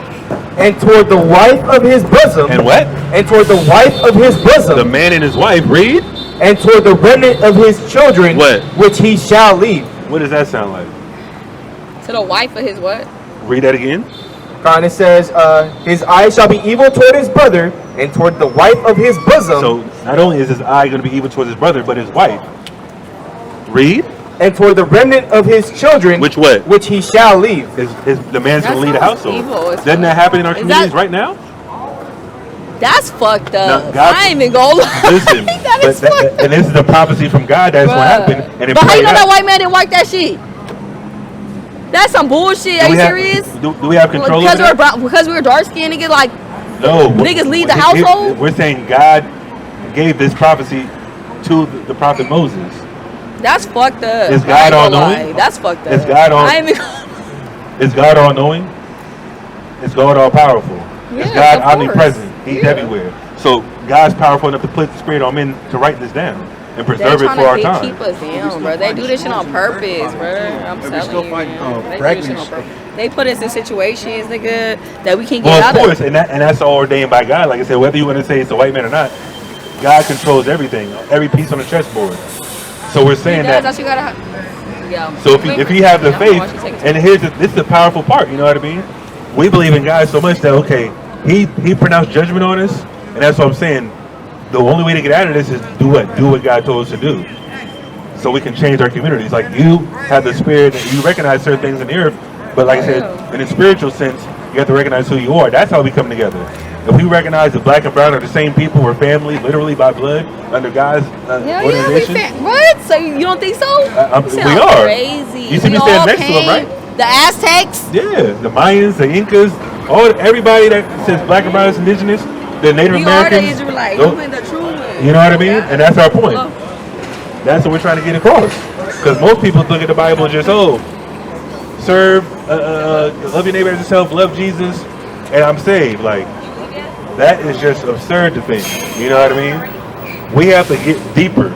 And toward the wife of his bosom. And what? And toward the wife of his bosom. The man and his wife. Read. And toward the remnant of his children. What? Which he shall leave. What does that sound like? To the wife of his what? Read that again. And it says, his eyes shall be evil toward his brother, and toward the wife of his bosom. So not only is his eye going to be evil towards his brother, but his wife. Read. And toward the remnant of his children. Which what? Which he shall leave. The man's going to lead a sounds household. evil as Doesn't that happen in our Is communities that- right now? That's fucked up. No, God- I ain't even gonna lie. Listen, That is fucked up. and this is the prophecy from God that's going to happen. And it But how you know played that out. white man didn't wipe that shit? That's some bullshit. Are you serious? Do we have control Because over we're that? brown, because we're dark skinned, nigga. Like, No. Niggas lead the household? We're saying God gave this prophecy to the prophet Moses. that's fucked up. Is I God ain't gonna all-knowing? lie. That's fucked up. Is God all- I ain't even. Is God all knowing? Is God all powerful? Is Yes, God of course. omnipresent? He's Yeah. everywhere. So God's powerful enough to put the spirit on men to write this down and They preserve it trying for our to time. keep us down, bro. They do this shit on purpose, bro. I'm we telling still you, fight, man. They do this shit on fragments. purpose. They put us in situations, nigga, that we can't get Well, out of course, of. and that's all ordained by God. Like I said, whether you want to say it's a white man or not, God controls everything, every piece on the chessboard. So we're saying that. That's what you gotta. Yeah. So if you have the Yeah, faith, why don't you take it to and this is the powerful part, you know what I mean? We believe in God so much that okay, He pronounced judgment on us, and that's what I'm saying. The only way to get out of this is do what God told us to do, so we can change our communities. Like you have the spirit, and you recognize certain things in the earth, but like I said, in a spiritual sense, you have to recognize who you are. That's how we come together. If we recognize that black and brown are the same people, we're family, literally by blood, under God's Yeah, we organization. what? So you don't think so? We Sound are. crazy. You see me We standing all next to him, came. right? The Aztecs. Yeah, the Mayans, the Incas, everybody that says black and brown is indigenous, the Native We are the Americans. Israelites. those- You in the true one. You know what I mean? And that's our point. Love. That's what we're trying to get across. Because most people look at the Bible and just, serve, love your neighbor as yourself, love Jesus, and I'm saved. Like, that is just absurd to think. You know what I mean? We have to get deeper.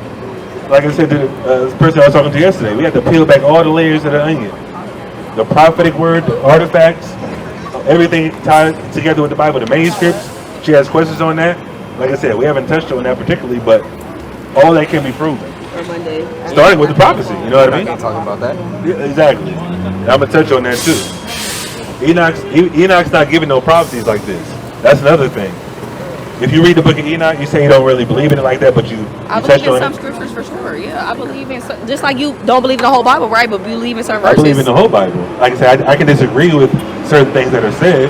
Like I said to the person I was talking to yesterday, we have to peel back all the layers of the onion. The prophetic word, the artifacts, everything tied together with the Bible, the manuscripts. She has questions on that. Like I said, we haven't touched on that particularly, but all that can be proven. Or Monday. Starting with the prophecy, you know what I mean? Not talking about that. Yeah, exactly. I'm gonna touch on that too. Enoch's not giving no prophecies like this. That's another thing. If you read the book of Enoch, you say you don't really believe in it like that, but I believe in some scriptures for sure. Yeah, I believe in some, just like you don't believe in the whole Bible, right? But believe in certain verses. I believe in the whole Bible. Like I said, I can disagree with certain things that are said.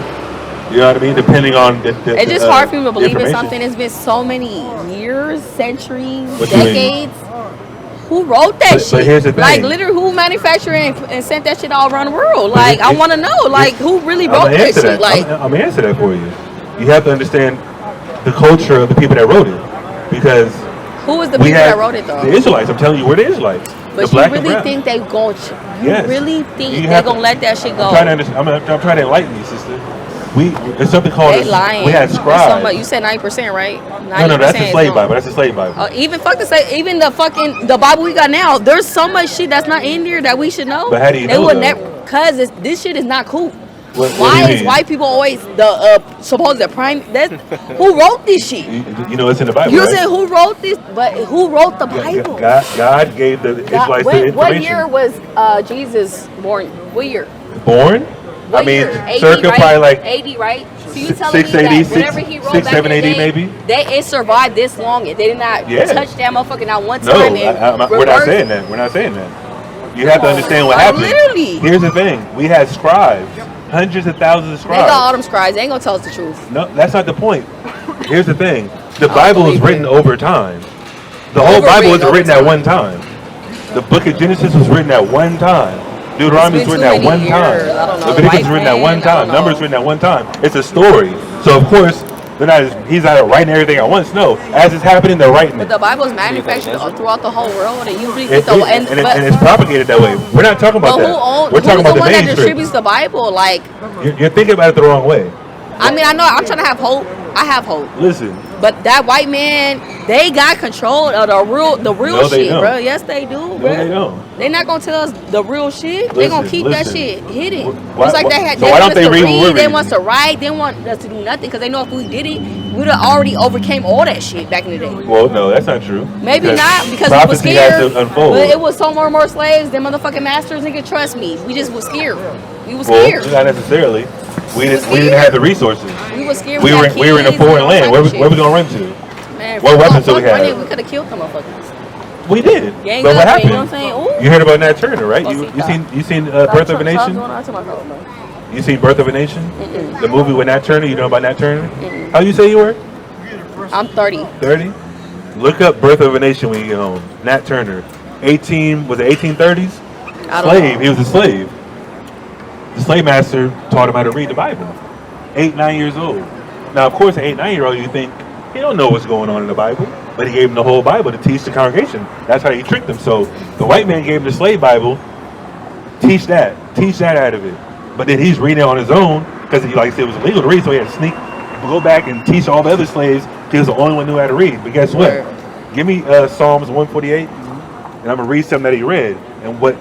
You know what I mean? Depending on it's just hard for me to believe in something. It's been so many years, centuries, decades. Who wrote that shit? But here's the thing. Like, literally, who manufactured and sent that shit all around the world? Like, I want to know, like, who really wrote that shit? Like, I'm gonna answer that for you. You have to understand the culture of the people that wrote it, because who was the people that wrote it though? The Israelites. I'm telling you, we're the Israelites. But you really think they going? Really think they're gonna let that shit go? I'm trying to enlighten you, sister. There's something called they lying. We had scribes. You said 90%, right? 90% no, that's the slave Bible. That's the slave Bible. Even the Bible we got now. There's so much shit that's not in there that we should know. But how do you know? Because this shit is not cool. Why is white people always the supposed prime? Who wrote this shit? You know it's in the Bible. You said who wrote this? But who wrote the Bible? God gave the Israelites the information. What year was Jesus born? What year? Born? What year? circa right? probably like 80, right? So you telling 680, me that whatever he wrote 6, back 7, in the 80 day, maybe? it survived this long. They did not touch that motherfucker not one time. We're not saying that. We're not saying that. You have to understand what happened. Literally. Here's the thing. We had scribes. Hundreds of thousands of scribes. They got all them scribes. They ain't gonna tell us the truth. No, that's not the point. Here's the thing. The Bible was written over time. The whole Bible was written at one time. The book of Genesis was written at one time. Deuteronomy was written at one time. Leviticus was written at one time. Numbers written at one time. It's a story. So of course, he's not writing everything at once. No, as it's happening, they're writing it. But the Bible is manufactured throughout the whole world, and usually and it's propagated that way. We're not talking about that. We're talking about the one that manuscript. distributes the Bible? Like, you're thinking about it the wrong way. I mean, I know. I'm trying to have hope. I have hope. Listen. But that white man, they got control of the real shit, bro. Yes, they do, bro. No, they don't. They're not gonna tell us the real shit. They're gonna keep that shit hidden. It's like so why don't they read what we're reading? They want us to write. They want us to do nothing because they know if we did it, we'd have already overcame all that shit back in the day. Well, no, that's not true. Maybe not because we were scared. But it was so more slaves than motherfucking masters. Nigga, trust me, we just was scared. We was scared. Well, not necessarily. We didn't have the resources. We were scared. We were in a foreign land. Where we gonna run to? Man, what weapons do we have? We could have killed them motherfuckers. We did. But what happened? You know what I'm saying? You heard about Nat Turner, right? You seen Birth of a Nation? You seen Birth of a Nation? The movie with Nat Turner. You know about Nat Turner? How you say you were? I'm 30. 30? Look up Birth of a Nation when you get home. Nat Turner. Was it 1830s? Slave. He was a slave. The slave master taught him how to read the Bible. 8, 9 years old. Now, of course, an 8, 9-year-old, you think, he don't know what's going on in the Bible. But he gave him the whole Bible to teach the congregation. That's how he tricked them. So the white man gave him the slave Bible. Teach that out of it. But then he's reading it on his own because he, like I said, it was illegal to read. So he had to go back and teach all the other slaves. He was the only one who knew how to read. But guess what? Give me Psalms 148, and I'm gonna read something that he read. And what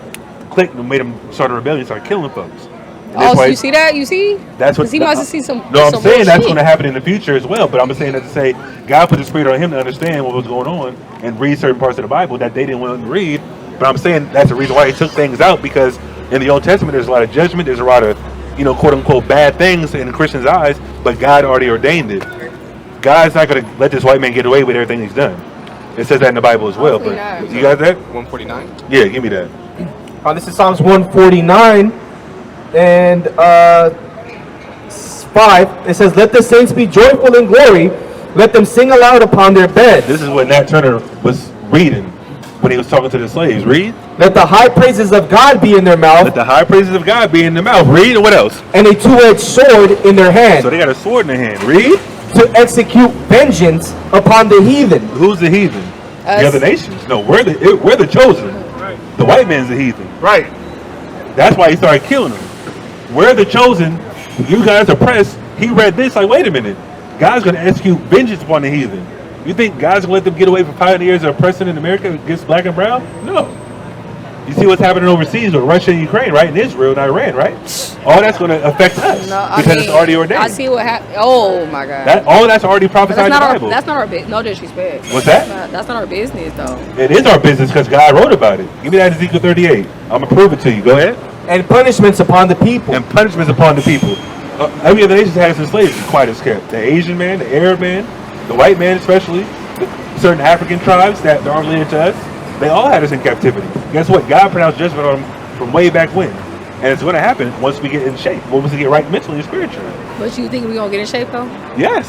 clicked and made him start a rebellion, start killing folks. So you see that? You see? That's what he must have seen some. No, I'm saying that's going to happen in the future as well. But I'm saying that to say God put the spirit on him to understand what was going on and read certain parts of the Bible that they didn't want to read. But I'm saying that's the reason why he took things out, because in the Old Testament there's a lot of judgment, there's a lot of, quote unquote bad things in the Christian's eyes, but God already ordained it. God's not going to let this white man get away with everything he's done. It says that in the Bible as well. But you got that? 149. Yeah, give me that. This is Psalms 149. And 5, it says, "Let the saints be joyful in glory. Let them sing aloud upon their beds." This is what Nat Turner was reading when he was talking to the slaves. Read. "Let the high praises of God be in their mouth." Let the high praises of God be in their mouth. Read. And what else? "And a two-edged sword in their hand." So they got a sword in their hand. Read. "To execute vengeance upon the heathen." Who's the heathen? The other nations. No, we're the chosen. Right. The white man's the heathen. Right. That's why he started killing them. We're the chosen. You guys oppressed. He read this like, wait a minute. God's going to execute vengeance upon the heathen. You think God's going to let them get away for 5 years of oppression in America against black and brown? No. You see what's happening overseas with Russia and Ukraine, right? And Israel and Iran, right? All that's going to affect us because it's already ordained. I see what happened. Oh, my God. All that's already prophesied in the Bible. That's not our business. No disrespect. What's that? That's not our business, though. It is our business because God wrote about it. Give me that Ezekiel 38. I'm going to prove it to you. Go ahead. "And punishments upon the people." And punishments upon the people. Every other nation had us in slavery, quite as kept. The Asian man, the Arab man, the white man especially, certain African tribes that aren't related to us, they all had us in captivity. Guess what? God pronounced judgment on them from way back when. And it's going to happen once we get in shape, once we get right mentally and spiritually. But you think we're going to get in shape, though? Yes.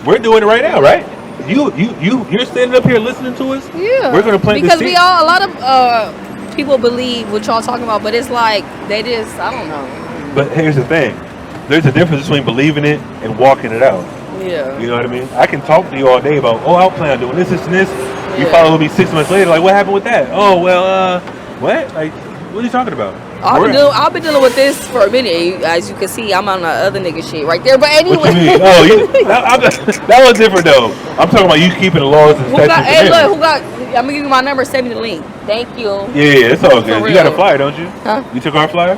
We're doing it right now, right? You're standing up here listening to us? Yeah. We're going to plant because this seed. a lot of people believe what y'all talking about, but it's like, they just, I don't know. But here's the thing. There's a difference between believing it and walking it out. Yeah. You know what I mean? I can talk to you all day about, I'll plan on doing this, and this. You follow me 6 months later, like, what happened with that? Oh, well, what? Like, what are you talking about? I've been dealing with this for a minute. As you can see, I'm on the other nigga shit right there. But anyway. What you mean? That was different, though. I'm talking about you keeping the laws and statutes. Hey, look, I'm going to give you my number, send me the link. Thank you. Yeah, it's all good. You got a flyer, don't you? Huh? You took our flyer?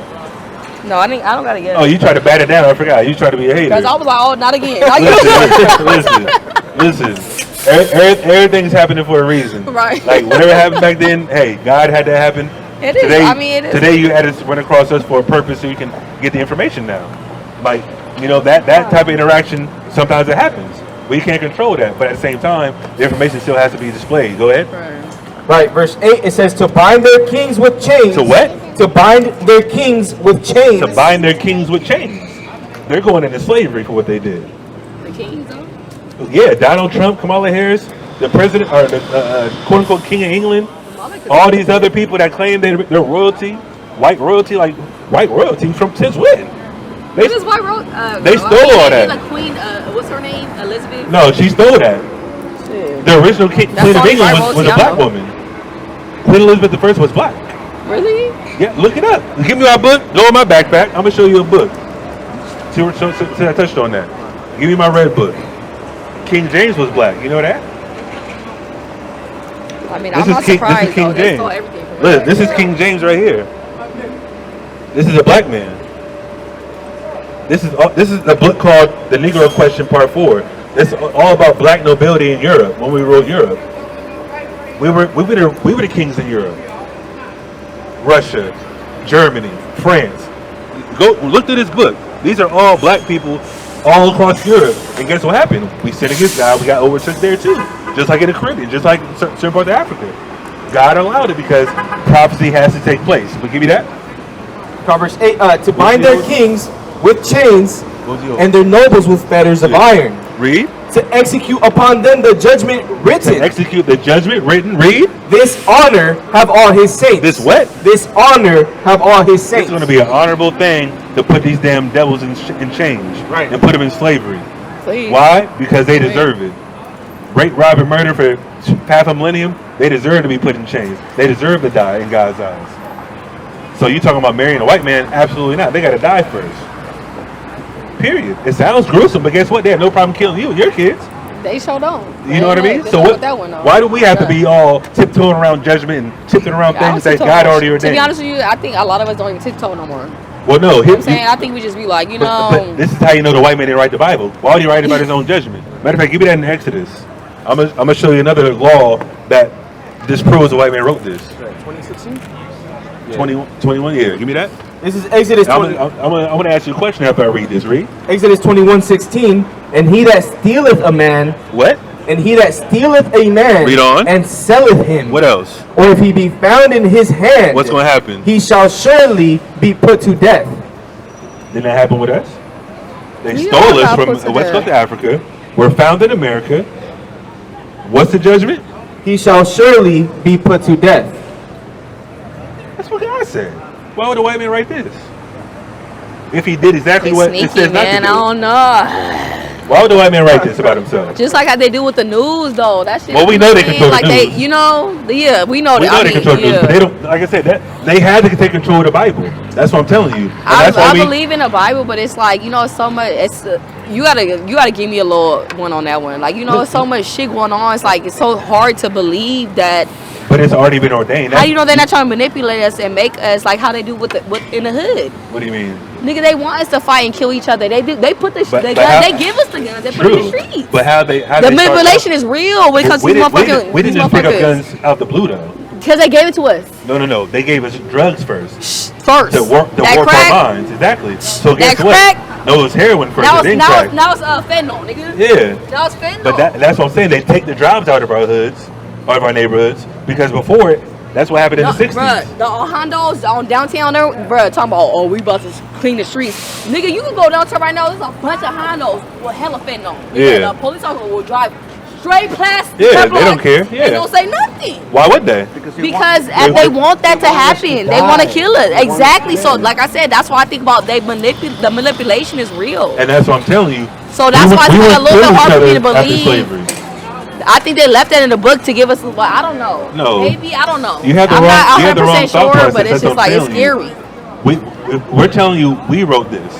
No, I don't got to get it. Oh, you tried to bat it down. I forgot. You tried to be a hater. Because I was like, oh, not again. Listen. Everything's happening for a reason. Right. Like, whatever happened back then, hey, God had that happen. It is. Today, it is. Today you had to run across us for a purpose so you can get the information now. Like, that type of interaction, sometimes it happens. We can't control that. But at the same time, the information still has to be displayed. Go ahead. Right, verse 8, it says to bind their kings with chains. To what? To bind their kings with chains. To bind their kings with chains. They're going into slavery for what they did. The kings, though? Yeah, Donald Trump, Kamala Harris, the president, or the quote-unquote king of England, all these other people that claim they're royalty, white royalty from since when? They stole all that. The queen, what's her name? Elizabeth? No, she stole that. Shit. The original queen of England was a black woman. Queen Elizabeth I was black. Really? Yeah, look it up. Give me my book. Go in my backpack. I'm gonna show you a book. See, I touched on that. Give me my red book. King James was black. You know that? I mean, I'm not surprised. This is King James. Look, this is King James right here. This is a black man. This is a book called The Negro Question Part 4. It's all about black nobility in Europe. When we wrote Europe, we were the kings in Europe. Russia, Germany, France. Go look through this book. These are all black people all across Europe. And guess what happened? We sinned against God. We got overtook there too. Just like in the Caribbean, just like certain parts of Africa. God allowed it because prophecy has to take place. But give me that. Proverbs 8, to bind their kings with chains and their nobles with fetters of iron. Read. To execute upon them the judgment written. To execute the judgment written. Read. This honor have all his saints. This what? This honor have all his saints. It's going to be an honorable thing to put these damn devils in chains. Right. And put them in slavery. Please. Why? Because they deserve it. Rape, rob, and murder for half a millennium. They deserve to be put in chains. They deserve to die in God's eyes. So you talking about marrying a white man? Absolutely not. They got to die first. Period. It sounds gruesome, but guess what? They have no problem killing you and your kids. They sure don't. You know what I mean? So what? Why do we have to be all tiptoeing around judgment and tiptoeing around things that God already ordained? To be honest with you, I think a lot of us don't even tiptoe no more. Well, no. You know what I'm saying? I think we just be like, But this is how you know the white man didn't write the Bible. Why would he write about his own judgment? Matter of fact, give me that in Exodus. I'm gonna show you another law that disproves the white man wrote this. 2016? 21, yeah. Give me that. This is Exodus 20. I'm gonna ask you a question after I read this. Read. Exodus 21:16. And he that stealeth a man. What? And he that stealeth a man. Read on. And selleth him. What else? Or if he be found in his hand. What's gonna happen? He shall surely be put to death. Didn't that happen with us? They stole us from the West Coast of Africa. We're found in America. What's the judgment? He shall surely be put to death. That's what God said. Why would a white man write this? If he did exactly what it says not to do. I don't know. Why would the white man write this about himself? Just like how they do with the news, though. That shit. Well, we know they control the news. They, yeah, we know. We know they control the news, but they don't. Like I said, they had to take control of the Bible. That's what I'm telling you. I believe in the Bible, but it's like it's so much. You gotta give me a little one on that one. Like it's so much shit going on. It's like it's so hard to believe that. But it's already been ordained. How you know they're not trying to manipulate us and make us like how they do with in the hood? What do you mean? Nigga, they want us to fight and kill each other. They do. They put the they give us the guns. They put it in the streets. But how the manipulation is real because these motherfuckers. We didn't just pick up guns out the blue though. Because they gave it to us. No. They gave us drugs first. First. To work our minds. Exactly. So guess what? No, it was heroin first. Now and then it's crack. now it's fentanyl, nigga. Yeah. Now it's fentanyl. But that's what I'm saying. They take the jobs out of our hoods, out of our neighborhoods, because before it, that's what happened in the 60s. Bruh, the Hondos on downtown there, bruh, talking about, oh, we about to clean the streets. Nigga, you can go downtown right now, there's a bunch of Hondos with hella fentanyl. Yeah. The police officer will drive straight past. Yeah, they don't care. Yeah. They don't say nothing. Why would they? Because they want that to happen. They want to kill it. Exactly. So, like I said, that's why I think about the manipulation is real. And that's what I'm telling you. So that's why it's a little bit hard for me to After believe. slavery. I think they left that in the book to give us. I don't know. No. Maybe I don't know. You have the I'm wrong. not You have the wrong 100% thought sure, process. but it's That's just what I'm like it's telling scary. you. We're telling you we wrote this.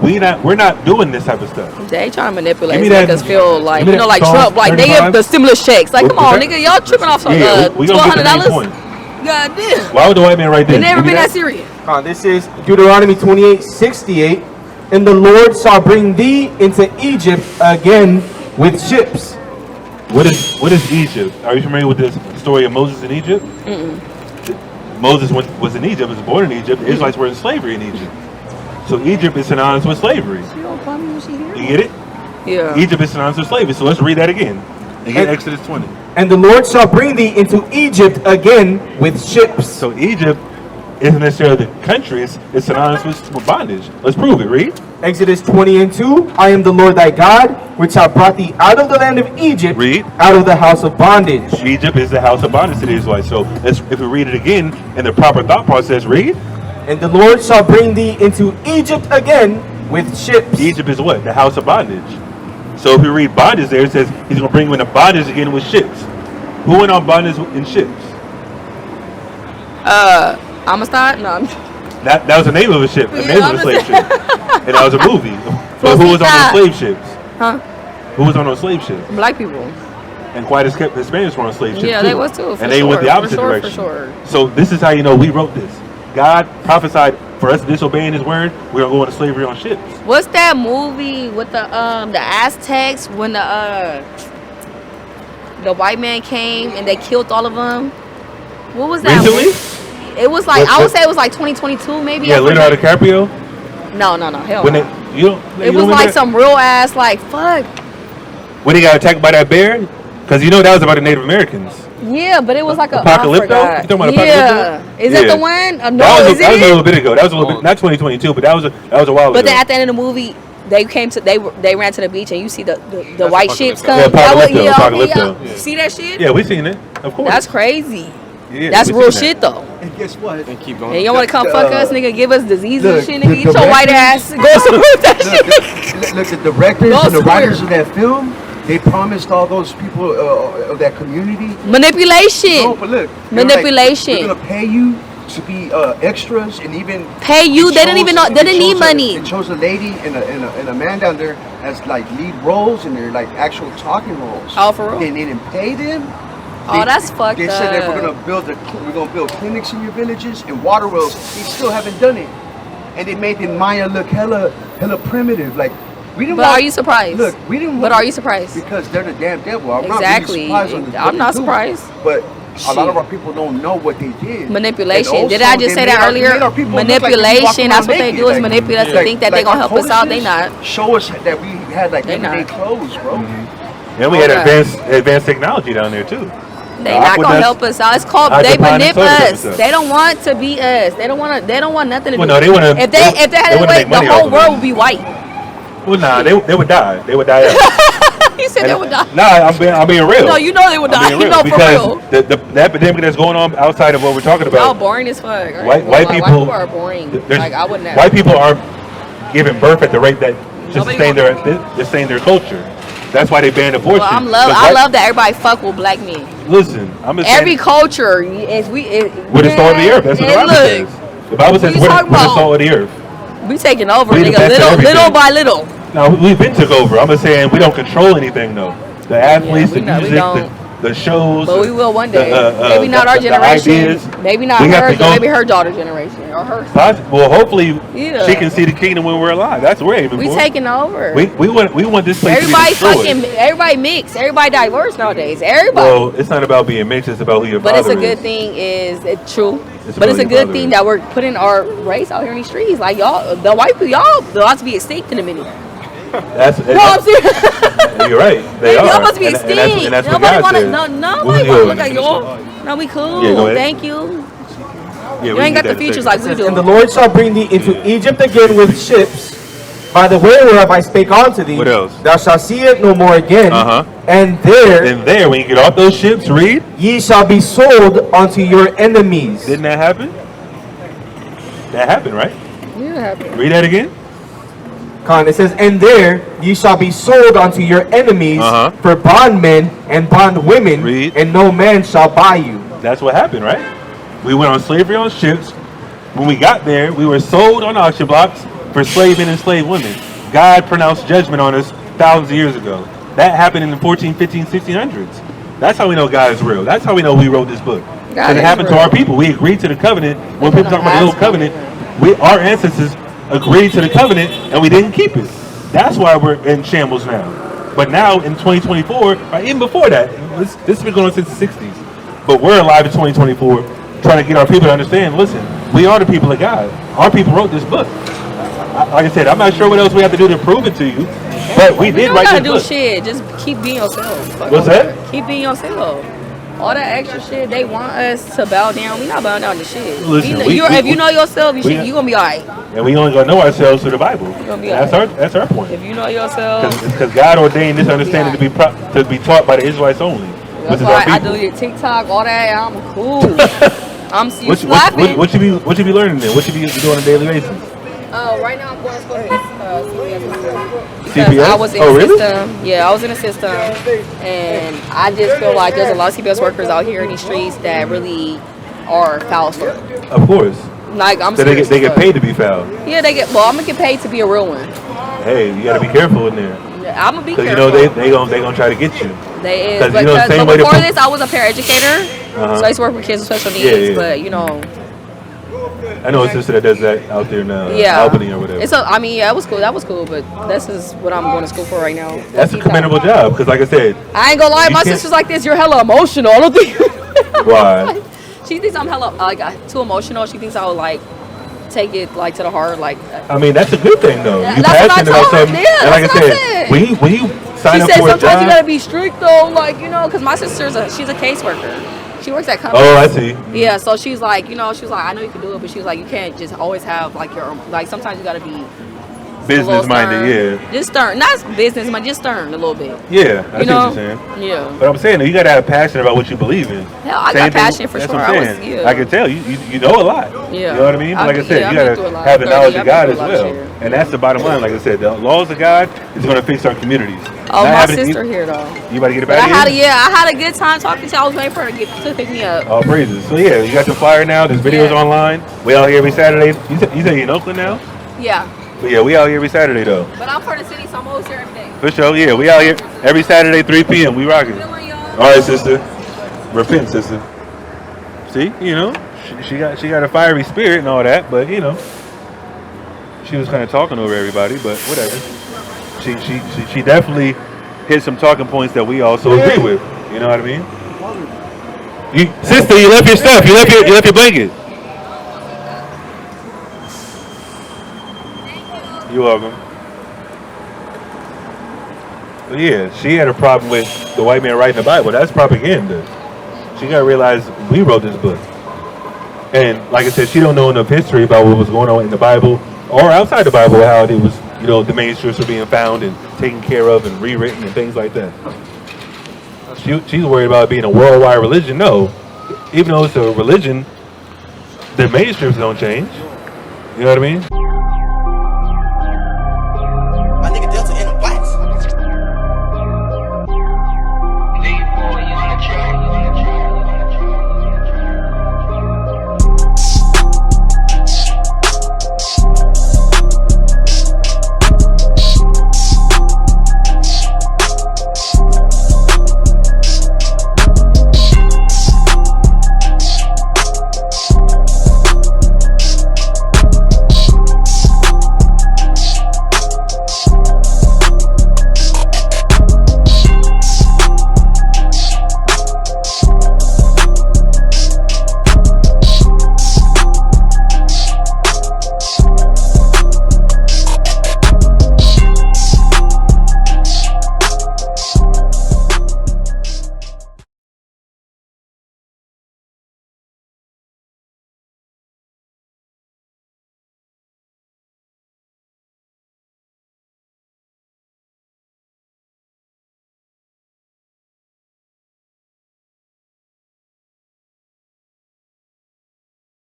We're not doing this type of stuff. They trying to manipulate, Give me make that- us feel like give me that like Psalm Trump, like they 35. give the stimulus checks. Like, come on, that- nigga, y'all tripping off some Yeah, we gonna get the main $1,200. point. God damn. Why would the white man write this? They never Give me been that. that serious. This is Deuteronomy 28:68. And the Lord shall bring thee into Egypt again with ships. What is Egypt? Are you familiar with this story of Moses in Egypt? Moses was in Egypt, was born in Egypt. The Israelites were in slavery in Egypt. So Egypt is synonymous with slavery. You get it? Yeah. Egypt is synonymous with slavery. So let's read that again. And get Exodus 20. And the Lord shall bring thee into Egypt again with ships. So Egypt isn't necessarily the country, it's synonymous with bondage. Let's prove it. Read. Exodus 20:2. I am the Lord thy God, which have brought thee out of the land of Egypt, Read. out of the house of bondage. Egypt is the house of bondage to the Israelites. So if we read it again in the proper thought process, read. And the Lord shall bring thee into Egypt again with ships. Egypt is what? The house of bondage. So if we read bondage there, it says he's going to bring you into bondage again with ships. Who went on bondage in ships? Amistad? No. That was the name of a ship. The name of a slave ship. And that was a movie. But who was on those slave ships? Huh? Who was on those slave ships? Black people. And quite as kept, the Spanish were on slave ships Yeah, too. they was too. And they went the opposite direction. For sure. So this is how you know we wrote this. God prophesied for us disobeying His word. We're gonna go into slavery on ships. What's that movie with the Aztecs when the white man came and they killed all of them? What was that? Recently? It was like I would say it was like 2022 maybe. Yeah, Leonardo DiCaprio. No, hell When no. you don't. It was like some real ass like fuck. When he got attacked by that bear, because you know that was about the Native Americans. Yeah, but it was like a Apocalypto? I forgot. You talking about Yeah, Apocalypto? is that Yeah. the one? No, that was is a it? little bit ago. That was a little bit, not 2022, but that was a while But ago. then at the end of the movie, they ran to the beach and you see the white ships come. Yeah, Apocalypto, That Apocalypto. yeah. See that shit? Yeah, we seen it. Of course. That's crazy. Yeah, That's we real seen shit that. though. And guess what? And keep going. And you want to come fuck us, nigga? Give us diseases and look, shit, the nigga. Get your white ass. Go support that shit. Look, the directors Go and the square. writers of that film, they promised all those people of that community. Manipulation. No, but look, they're Manipulation. Like, we're gonna pay you to be extras and even Pay you. They didn't even know. They didn't need money. It chose a lady and a man down there as like lead roles, and they're like actual talking roles. Oh, for real? And they didn't pay them. Oh, that's fucked They said that up. we're gonna build clinics in your villages and water wells. They still haven't done it, and they made the Maya look hella primitive. Like we didn't. But want, are you surprised? Look, we didn't. But are you surprised? Because they're the damn devil. I'm Exactly. not really surprised on the I'm not do, surprised. But a lot Shit. of our people don't know what they did. Manipulation. And Did also, I just say they that made earlier? our people look like they Manipulation. walking That's what around they naked, do is like- manipulate us to think that they're gonna help us out. They not. Show us that we had like They everyday not. clothes, bro. And we had Okay. advanced technology down there too. They not gonna help us out. It's called they Aqueduct, manipulate us. stuff. They don't want to be us. They don't want nothing to Well, do. no, they wanna- If they had they it wanna way, make the money whole off of world it. would be white. Well, nah, they would die. They would die out. You said they would die. Nah, I'm being real. No, you know they would I'm die. being You real know for real. because the epidemic that's going on outside of what we're talking Y'all about. boring as fuck. Right? White White people people are boring. there's- Like I wouldn't have. White people aren't giving birth at the rate that to Nobody sustain their culture. That's why they banned abortion. Well, But I love that everybody fuck with black men. Listen, I'm just Every saying, culture is we're the salt of the earth. That's what the Bible says. The Bible says you we're talking the about? salt of the earth. We taking over, We the nigga. best at everything. Little by little. Now we've been took over. I'm just saying we don't control anything though. The athletes, we the know, we music, don't. the shows. But we will one day. The, maybe not our generation. Ideas. Maybe not hers, but maybe her daughter's generation or her. Well, hopefully she can see the kingdom when we're alive. That's what we're aiming for. We taking over. We want this place everybody to be destroyed. Everybody mixed. Everybody diverse nowadays. Everybody. Well, it's not about being mixed. It's about who your father is. But it's a good thing. It's true. But it's a good thing that we're putting our race out here in these streets. Like y'all, the white people, y'all about to be extinct in a minute. I'm serious. You're right. They are. Y'all must be extinct. And that's nobody want to. Nobody want to look at y'all. No, we cool. Yeah, go ahead. Thank you. Yeah, you ain't got the features like we do. And the Lord shall bring thee into Egypt again with ships, by the way whereof I spake unto thee. What else? Thou shalt see it no more again. And there, when you get off those ships, read. Ye shall be sold unto your enemies. Didn't that happen? That happened, right? Yeah, it happened. Read that again. It says, and there ye shall be sold unto your enemies for bondmen and bondwomen, and no man shall buy you. That's what happened, right? We went on slavery on ships. When we got there, we were sold on auction blocks for slave men and slave women. God pronounced judgment on us thousands of years ago. That happened in the 14, 15, 1600s. That's how we know God is real. That's how we know we wrote this book. Because it happened to our people. We agreed to the covenant. When people talk about the old covenant, our ancestors agreed to the covenant and we didn't keep it. That's why we're in shambles now. But now in 2024, or even before that, this has been going on since the 60s. But we're alive in 2024, trying to get our people to understand, listen, we are the people of God. Our people wrote this book. Like I said, I'm not sure what else we have to do to prove it to you, but we did write this book. You don't gotta do shit, just keep being yourself. What's that? Keep being yourself. All that extra shit, they want us to bow down. We not bowing down to shit. Listen, if you know yourself, you gonna be alright. And we only gonna know ourselves through the Bible. That's our point. If you know yourself, because God ordained this understanding to be taught by the Israelites only. That's why I deleted TikTok, all that. I'm cool. I'm slapping. What you be learning then? What you be doing on a daily basis? Right now I'm going to school CPS. CPS? I was in the system. Yeah, I was in the system, and I just feel like there's a lot of CPS workers out here in these streets that really are foul. Of course. Like I'm. So they get paid to be foul. Yeah, they get. Well, I'm gonna get paid to be a real one. Hey, you gotta be careful in there. I'm gonna be careful. Because you know they gonna try to get you. They is. But before this, I was a paraeducator, so I used to work with kids with special needs. But you know. I know a sister that does that out there in Albany or whatever. It was cool. That was cool, but this is what I'm going to school for right now. That's a commendable job, because like I said, I ain't gonna lie, my sister's like this. You're hella emotional. I don't think. Why? She thinks I'm hella too emotional. She thinks I'll take it to the heart. I mean, that's a good thing though. You passionate about something. Yeah, and like I said, when you sign up for a job, sometimes you gotta be strict though. Because my sister's she's a caseworker. She works at companies. Oh, I see. Yeah, so she's like, I know you can do it, but she's like, you can't just always have your own. Sometimes you gotta be business minded, yeah. Just stern, not business, but just stern a little bit. Yeah, I see what you're saying. Yeah. But I'm saying you gotta have passion about what you believe in. Hell, I got passion for sure. I can tell you know a lot. Yeah. You know what I mean? Like I said, you gotta have the knowledge of God as well, and that's the bottom line. Like I said, the laws of God is gonna fix our communities. Oh, my sister here though. You about to get it back? I had a good time talking to you. I was waiting for her to pick me up. All praises. So yeah, you got the flyer now. There's videos online. We out here every Saturday. You said you're in Oakland now? Yeah. But yeah, we out here every Saturday though. But I'm for the city, so I'm always here every day. For sure, yeah. We out here every Saturday, 3 p.m. We rocking. All right, sister. Repent, sister. See, she got a fiery spirit and all that, but she was kind of talking over everybody, but whatever. She definitely hit some talking points that we also agree with. You know what I mean? Sister, you left your stuff. You left your blanket. You're welcome. But yeah, she had a problem with the white man writing the Bible. That's propaganda. She gotta realize we wrote this book. And like I said, she don't know enough history about what was going on in the Bible or outside the Bible, how it was, the manuscripts were being found and taken care of and rewritten and things like that. She's worried about it being a worldwide religion. No, even though it's a religion, the manuscripts don't change. You know what I mean?